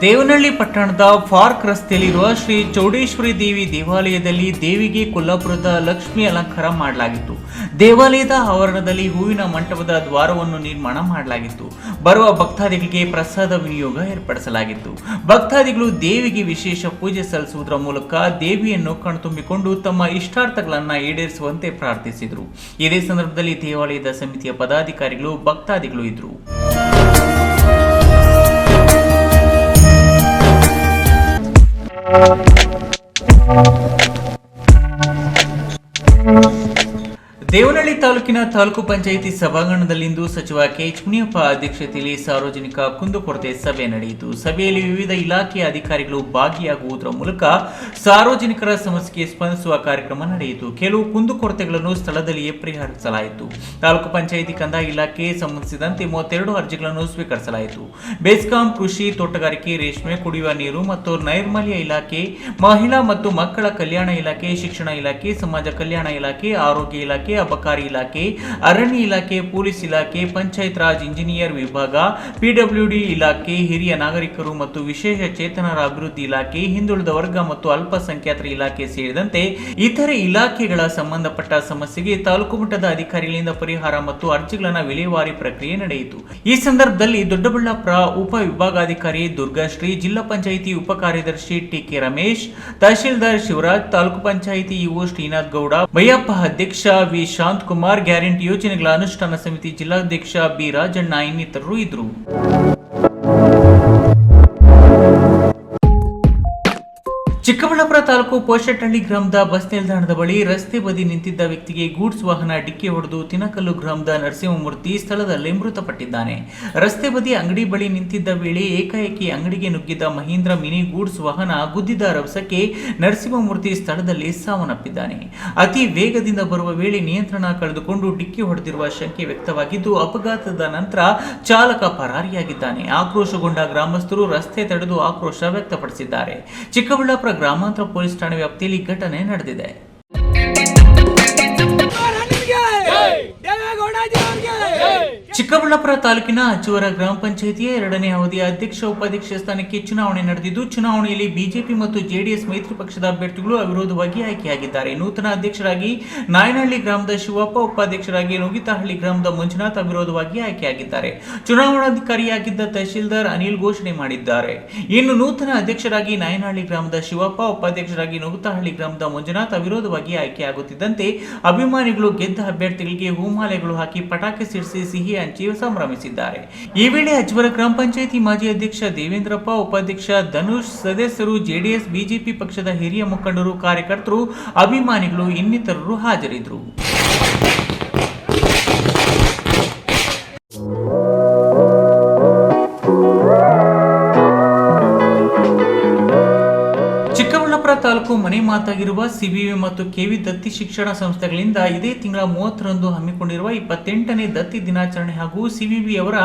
ದೇವನಹಳ್ಳಿ ಪಟ್ಟಣದ ಪಾರ್ಕ್ ರಸ್ತೆಯಲ್ಲಿರುವ ಶ್ರೀ ಚೌಡೇಶ್ವರಿ ದೇವಿ ದೇವಾಲಯದಲ್ಲಿ ದೇವಿಗೆ ಕೊಲ್ಲಾಪುರದ ಲಕ್ಷ್ಮಿ ಅಲಂಕಾರ ಮಾಡಲಾಗಿತ್ತು. ದೇವಾಲಯದ ಆವರಣದಲ್ಲಿ ಹೂವಿನ ಮಂಟಪದ ದ್ವಾರವನ್ನು ನಿರ್ಮಾಣ ಮಾಡಲಾಗಿತ್ತು. ಬರುವ ಭಕ್ತಾದಿಗಳಿಗೆ ಪ್ರಸಾದ ವಿನಿಯೋಗ ಏರ್ಪಡಿಸಲಾಗಿತ್ತು. ಭಕ್ತಾದಿಗಳು ದೇವಿಗೆ ವಿಶೇಷ ಪೂಜೆ ಸಲ್ಲಿಸುವುದರ ಮೂಲಕ ದೇವಿಯನ್ನು ಕಣ್ತುಂಬಿಕೊಂಡು ತಮ್ಮ ಇಷ್ಟಾರ್ಥಗಳನ್ನು ಈಡೇರಿಸುವಂತೆ ಪ್ರಾರ್ಥಿಸಿದರು. ಇದೇ ಸಂದರ್ಭದಲ್ಲಿ ದೇವಾಲಯದ ಸಮಿತಿಯ ಪದಾಧಿಕಾರಿಗಳು, ಭಕ್ತಾದಿಗಳು ಇದ್ದರು. ದೇವನಹಳ್ಳಿ ತಾಲೂಕಿನ ತಾಲೂಕು ಪಂಚಾಯಿತಿ ಸಭಾಂಗಣದಲ್ಲಿಂದು ಸಚಿವ ಕೆಎಚ್ ಮುನಿಯಪ್ಪ ಅಧ್ಯಕ್ಷತೆಯಲ್ಲಿ ಸಾರ್ವಜನಿಕ ಕುಂದುಕೊರತೆ ಸಭೆ ನಡೆಯಿತು. ಸಭೆಯಲ್ಲಿ ವಿವಿಧ ಇಲಾಖೆಯ ಅಧಿಕಾರಿಗಳು ಭಾಗಿಯಾಗುವುದರ ಮೂಲಕ ಸಾರ್ವಜನಿಕರ ಸಮಸ್ಯೆಗೆ ಸ್ಪಂದಿಸುವ ಕಾರ್ಯಕ್ರಮ ನಡೆಯಿತು. ಕೆಲವು ಕುಂದುಕೊರತೆಗಳನ್ನು ಸ್ಥಳದಲ್ಲಿಯೇ ಪರಿಹರಿಸಲಾಯಿತು. ತಾಲೂಕು ಪಂಚಾಯಿತಿ ಕಂದಾಯ ಇಲಾಖೆ ಸಂಬಂಧಿಸಿದಂತೆ 32 ಅರ್ಜಿಗಳನ್ನು ಸ್ವೀಕರಿಸಲಾಯಿತು. ಬೆಸ್ಕಾಂ, ಕೃಷಿ, ತೋಟಗಾರಿಕೆ, ರೇಷ್ಮೆ, ಕುಡಿಯುವ ನೀರು ಮತ್ತು ನೈರ್ಮಲ್ಯ ಇಲಾಖೆ, ಮಹಿಳಾ ಮತ್ತು ಮಕ್ಕಳ ಕಲ್ಯಾಣ ಇಲಾಖೆ, ಶಿಕ್ಷಣ ಇಲಾಖೆ, ಸಮಾಜ ಕಲ್ಯಾಣ ಇಲಾಖೆ, ಆರೋಗ್ಯ ಇಲಾಖೆ, ಅಬಕಾರಿ ಇಲಾಖೆ, ಅರಣ್ಯ ಇಲಾಖೆ, ಪೊಲೀಸ್ ಇಲಾಖೆ, ಪಂಚಾಯತ್ ರಾಜ್ ಇಂಜಿನಿಯರ್ ವಿಭಾಗ, ಪಿಡಬ್ಲ್ಯೂಡಿ ಇಲಾಖೆ, ಹಿರಿಯ ನಾಗರಿಕರು ಮತ್ತು ವಿಶೇಷ ಚೇತನರ ಅಭಿವೃದ್ಧಿ ಇಲಾಖೆ, ಹಿಂದುಳಿದ ವರ್ಗ ಮತ್ತು ಅಲ್ಪಸಂಖ್ಯಾತರ ಇಲಾಖೆ ಸೇರಿದಂತೆ ಇತರೆ ಇಲಾಖೆಗಳ ಸಂಬಂಧಪಟ್ಟ ಸಮಸ್ಯೆಗೆ ತಾಲೂಕು ಮಟ್ಟದ ಅಧಿಕಾರಿಗಳಿಂದ ಪರಿಹಾರ ಮತ್ತು ಅರ್ಜಿಗಳ ವಿಲೇವಾರಿ ಪ್ರಕ್ರಿಯೆ ನಡೆಯಿತು. ಈ ಸಂದರ್ಭದಲ್ಲಿ ದೊಡ್ಡಬಳ್ಳಾಪುರ ಉಪ ವಿಭಾಗಾಧಿಕಾರಿ ದುರ್ಗಾಶ್ರೀ, ಜಿಲ್ಲಾ ಪಂಚಾಯಿತಿ ಉಪ ಕಾರ್ಯದರ್ಶಿ ಟಿಕೆ ರಮೇಶ್, ತಹಶೀಲ್ದಾರ್ ಶಿವರಾಜ್, ತಾಲೂಕು ಪಂಚಾಯಿತಿ ಇಒ ಶ್ರೀನಾಥ್ ಗೌಡ, ಬೈಯಪ್ಪ ಅಧ್ಯಕ್ಷ ವಿ ಶಾಂತಕುಮಾರ್, ಗ್ಯಾರಂಟಿ ಯೋಜನೆಗಳ ಅನುಷ್ಠಾನ ಸಮಿತಿ ಜಿಲ್ಲಾಧ್ಯಕ್ಷ ಬಿ ರಾಜಣ್ಣ ಇನ್ನಿತರರು ಇದ್ದರು. ಚಿಕ್ಕಬಳ್ಳಾಪುರ ತಾಲೂಕು ಪೋಷಟಹಳ್ಳಿ ಗ್ರಾಮದ ಬಸ್ ನಿಲ್ದಾಣದ ಬಳಿ ರಸ್ತೆ ಬದಿ ನಿಂತಿದ್ದ ವ್ಯಕ್ತಿಗೆ ಗೂಡ್ಸ್ ವಾಹನ ಡಿಕ್ಕಿ ಹೊಡೆದು ತಿನಕಲ್ಲು ಗ್ರಾಮದ ನರಸಿಂಹಮೂರ್ತಿ ಸ್ಥಳದಲ್ಲೇ ಮೃತಪಟ್ಟಿದ್ದಾನೆ. ರಸ್ತೆ ಬದಿ ಅಂಗಡಿ ಬಳಿ ನಿಂತಿದ್ದ ವೇಳೆ ಏಕಾಏಕಿ ಅಂಗಡಿಗೆ ನುಗ್ಗಿದ್ದ ಮಹೀಂದ್ರ ಮಿನಿ ಗೂಡ್ಸ್ ವಾಹನ ಗುದ್ದಿದ ರಭಸಕ್ಕೆ ನರಸಿಂಹಮೂರ್ತಿ ಸ್ಥಳದಲ್ಲಿ ಸಾವನ್ನಪ್ಪಿದ್ದಾನೆ. ಅತಿ ವೇಗದಿಂದ ಬರುವ ವೇಳೆ ನಿಯಂತ್ರಣ ಕಳೆದುಕೊಂಡು ಡಿಕ್ಕಿ ಹೊಡೆದಿರುವ ಶಂಕೆ ವ್ಯಕ್ತವಾಗಿದ್ದು, ಅಪಘಾತದ ನಂತರ ಚಾಲಕ ಪರಾರಿಯಾಗಿದ್ದಾನೆ. ಆಕ್ರೋಶಗೊಂಡ ಗ್ರಾಮಸ್ಥರು ರಸ್ತೆ ತಡೆದು ಆಕ್ರೋಶ ವ್ಯಕ್ತಪಡಿಸಿದ್ದಾರೆ. ಚಿಕ್ಕಬಳ್ಳಾಪುರ ಗ್ರಾಮಾಂತರ ಪೊಲೀಸ್ ಠಾಣೆ ವ್ಯಾಪ್ತಿಯಲ್ಲಿ ಘಟನೆ ನಡೆದಿದೆ. ಚಿಕ್ಕಬಳ್ಳಾಪುರ ತಾಲೂಕಿನ ಅಚ್ಚುವರ ಗ್ರಾಮ ಪಂಚಾಯಿತಿಯ 2ನೇ ಅವಧಿಯ ಅಧ್ಯಕ್ಷ ಉಪಾಧ್ಯಕ್ಷ ಸ್ಥಾನಕ್ಕೆ ಚುನಾವಣೆ ನಡೆದಿದ್ದು, ಚುನಾವಣೆಯಲ್ಲಿ ಬಿಜೆಪಿ ಮತ್ತು ಜೆಡಿಎಸ್ ಮೈತ್ರಿ ಪಕ್ಷದ ಅಭ್ಯರ್ಥಿಗಳು ಅವಿರೋಧವಾಗಿ ಆಯ್ಕೆಯಾಗಿದ್ದಾರೆ. ನೂತನ ಅಧ್ಯಕ್ಷರಾಗಿ ನಾಯನಹಳ್ಳಿ ಗ್ರಾಮದ ಶಿವಪ್ಪ, ಉಪಾಧ್ಯಕ್ಷರಾಗಿ ನುಗಿತಹಳ್ಳಿ ಗ್ರಾಮದ ಮಂಜುನಾಥ್ ಅವಿರೋಧವಾಗಿ ಆಯ್ಕೆಯಾಗಿದ್ದಾರೆ. ಚುನಾವಣಾಧಿಕಾರಿಯಾಗಿದ್ದ ತಹಶೀಲ್ದಾರ್ ಅನಿಲ್ ಘೋಷಣೆ ಮಾಡಿದ್ದಾರೆ. ಇನ್ನು ನೂತನ ಅಧ್ಯಕ್ಷರಾಗಿ ನಾಯನಹಳ್ಳಿ ಗ್ರಾಮದ ಶಿವಪ್ಪ, ಉಪಾಧ್ಯಕ್ಷರಾಗಿ ನುಗಿತಹಳ್ಳಿ ಗ್ರಾಮದ ಮಂಜುನಾಥ್ ಅವಿರೋಧವಾಗಿ ಆಯ್ಕೆಯಾಗುತ್ತಿದ್ದಂತೆ ಅಭಿಮಾನಿಗಳು ಗೆದ್ದ ಅಭ್ಯರ್ಥಿಗಳಿಗೆ ಹೂಮಾಲೆಗಳು ಹಾಕಿ ಪಟಾಕಿ ಸಿಡಿಸಿ ಸಿಹಿ ಹಂಚಿ ಸಂಭ್ರಮಿಸಿದ್ದಾರೆ. ಈ ವೇಳೆ ಅಜ್ವರ ಗ್ರಾಮ ಪಂಚಾಯಿತಿ ಮಾಜಿ ಅಧ್ಯಕ್ಷ ದೇವೇಂದ್ರಪ್ಪ, ಉಪಾಧ್ಯಕ್ಷ ಧನುಷ್, ಸದಸ್ಯರು, ಜೆಡಿಎಸ್, ಬಿಜೆಪಿ ಪಕ್ಷದ ಹಿರಿಯ ಮುಖಂಡರು, ಕಾರ್ಯಕರ್ತರು, ಅಭಿಮಾನಿಗಳು ಇನ್ನಿತರರು ಹಾಜರಿದ್ದರು. ಚಿಕ್ಕಬಳ್ಳಾಪುರ ಕುಂದಾಪುರ ತಾಲೂಕು ಮನೆ ಮಾತಾಗಿರುವ ಸಿಬಿವಿ ಮತ್ತು ಕೆವಿ ದತ್ತಿ ಶಿಕ್ಷಣ ಸಂಸ್ಥೆಗಳಿಂದ ಇದೇ ತಿಂಗಳ 30ರಂದು ಹಮ್ಮಿಕೊಂಡಿರುವ 28ನೇ ದತ್ತಿ ದಿನಾಚರಣೆ ಹಾಗೂ ಸಿಬಿವಿಯವರ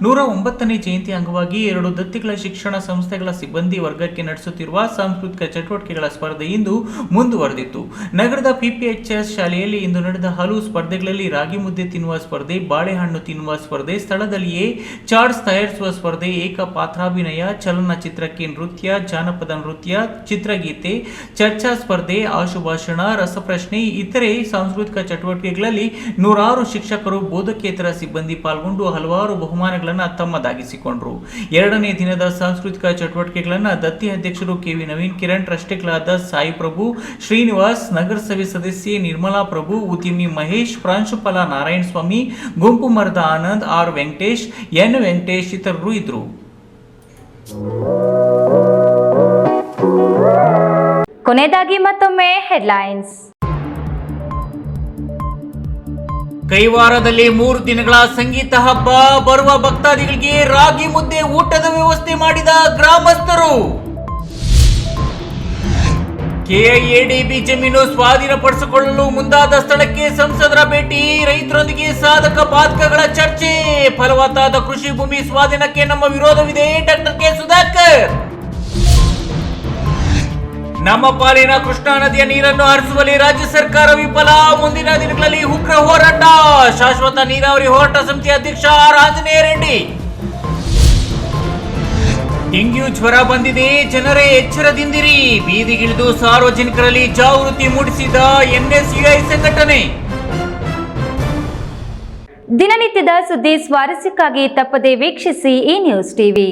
109ನೇ ಜಯಂತಿ ಅಂಗವಾಗಿ 2 ದತ್ತಿಗಳ ಶಿಕ್ಷಣ ಸಂಸ್ಥೆಗಳ ಸಿಬ್ಬಂದಿ ವರ್ಗಕ್ಕೆ ನಡೆಸುತ್ತಿರುವ ಸಾಂಸ್ಕೃತಿಕ ಚಟುವಟಿಕೆಗಳ ಸ್ಪರ್ಧೆ ಇಂದು ಮುಂದುವರೆದಿತ್ತು. ನಗರದ ಪಿಪಿಎಚ್ಎಸ್ ಶಾಲೆಯಲ್ಲಿ ಇಂದು ನಡೆದ ಹಲವು ಸ್ಪರ್ಧೆಗಳಲ್ಲಿ ರಾಗಿ ಮುದ್ದೆ ತಿನ್ನುವ ಸ್ಪರ್ಧೆ, ಬಾಳೆಹಣ್ಣು ತಿನ್ನುವ ಸ್ಪರ್ಧೆ, ಸ್ಥಳದಲ್ಲಿಯೇ ಚಾಟ್ಸ್ ತಯಾರಿಸುವ ಸ್ಪರ್ಧೆ, ಏಕಪಾತ್ರಾಭಿನಯ, ಚಲನಚಿತ್ರಕ್ಕೆ ನೃತ್ಯ, ಜಾನಪದ ನೃತ್ಯ, ಚಿತ್ರಗೀತೆ, ಚರ್ಚಾ ಸ್ಪರ್ಧೆ, ಆಶುಭಾಷಣ, ರಸಪ್ರಶ್ನೆ ಇತರೆ ಸಾಂಸ್ಕೃತಿಕ ಚಟುವಟಿಕೆಗಳಲ್ಲಿ 100 ಶಿಕ್ಷಕರು, ಬೋಧಕೇತರ ಸಿಬ್ಬಂದಿ ಪಾಲ್ಗೊಂಡು ಹಲವಾರು ಬಹುಮಾನಗಳನ್ನು ತಮ್ಮದಾಗಿಸಿಕೊಂಡರು. 2ನೇ ದಿನದ ಸಾಂಸ್ಕೃತಿಕ ಚಟುವಟಿಕೆಗಳನ್ನು ದತ್ತಿ ಅಧ್ಯಕ್ಷರು ಕೆವಿ ನವೀನ್ ಕಿರಣ್, ಟ್ರಸ್ಟಿಗಳಾದ ಸಾಯಿ ಪ್ರಭು, ಶ್ರೀನಿವಾಸ್, ನಗರಸಭೆ ಸದಸ್ಯೆ ನಿರ್ಮಲಾ ಪ್ರಭು, ಉದ್ಯಮಿ ಮಹೇಶ್, ಪ್ರಾಂಶುಪಾಲ ನಾರಾಯಣ ಸ್ವಾಮಿ, ಗುಂಪು ಮರದ ಆನಂದ್, ಆರ್ ವೆಂಕಟೇಶ್, ಎನ್ ವೆಂಕಟೇಶ್ ಇತರರು ಇದ್ರು. ಕೊನೆಯದಾಗಿ ಮತ್ತೊಮ್ಮೆ ಹೆಡ್ಲೈನ್ಸ್. ಕೈವಾರದಲ್ಲಿ 3 ದಿನಗಳ ಸಂಗೀತ ಹಬ್ಬ, ಬರುವ ಭಕ್ತಾದಿಗಳಿಗೆ ರಾಗಿ ಮುದ್ದೆ ಊಟದ ವ್ಯವಸ್ಥೆ ಮಾಡಿದ ಗ್ರಾಮಸ್ಥರು. ಕೆಐಎಡಿಬಿ ಜಮೀನು ಸ್ವಾಧೀನಪಡಿಸಿಕೊಳ್ಳಲು ಮುಂದಾದ ಸ್ಥಳಕ್ಕೆ ಸಂಸದರ ಭೇಟಿ, ರೈತರೊಂದಿಗೆ ಸಾಧಕ ಬಾಧಕಗಳ ಚರ್ಚೆ, ಫಲವತ್ತಾದ ಕೃಷಿ ಭೂಮಿ ಸ್ವಾಧೀನಕ್ಕೆ ನಮ್ಮ ವಿರೋಧವಿದೆ ಡಾಕ್ಟರ್ ಕೆ ಸುಧಾಕರ್. ನಮ್ಮ ಪಾಲಿನ ಕೃಷ್ಣಾ ನದಿಯ ನೀರನ್ನು ಹರಿಸುವಲ್ಲಿ ರಾಜ್ಯ ಸರ್ಕಾರ ವಿಫಲ, ಮುಂದಿನ ದಿನಗಳಲ್ಲಿ ಉಗ್ರ ಹೋರಾಟ, ಶಾಶ್ವತ ನೀರಾವರಿ ಹೋರಾಟ ಸಮಿತಿ ಅಧ್ಯಕ್ಷ ಆರ್ ಆಂಜನೇಯ ರೆಡ್ಡಿ. ಡೆಂಗ್ಯೂ ಜ್ವರ ಬಂದಿದೆ, ಜನರೇ ಎಚ್ಚರದಿಂದಿರಿ, ಬೀದಿಗಿಳಿದು ಸಾರ್ವಜನಿಕರಲ್ಲಿ ಜಾಗೃತಿ ಮೂಡಿಸಿದ ಎನ್ಎಸ್ಯುಐ ಸಂಘಟನೆ. ದಿನನಿತ್ಯದ ಸುದ್ದಿ ಸ್ವಾರಸ್ಯಕ್ಕಾಗಿ ತಪ್ಪದೆ ವೀಕ್ಷಿಸಿ ಈ ನ್ಯೂಸ್ ಟಿವಿ.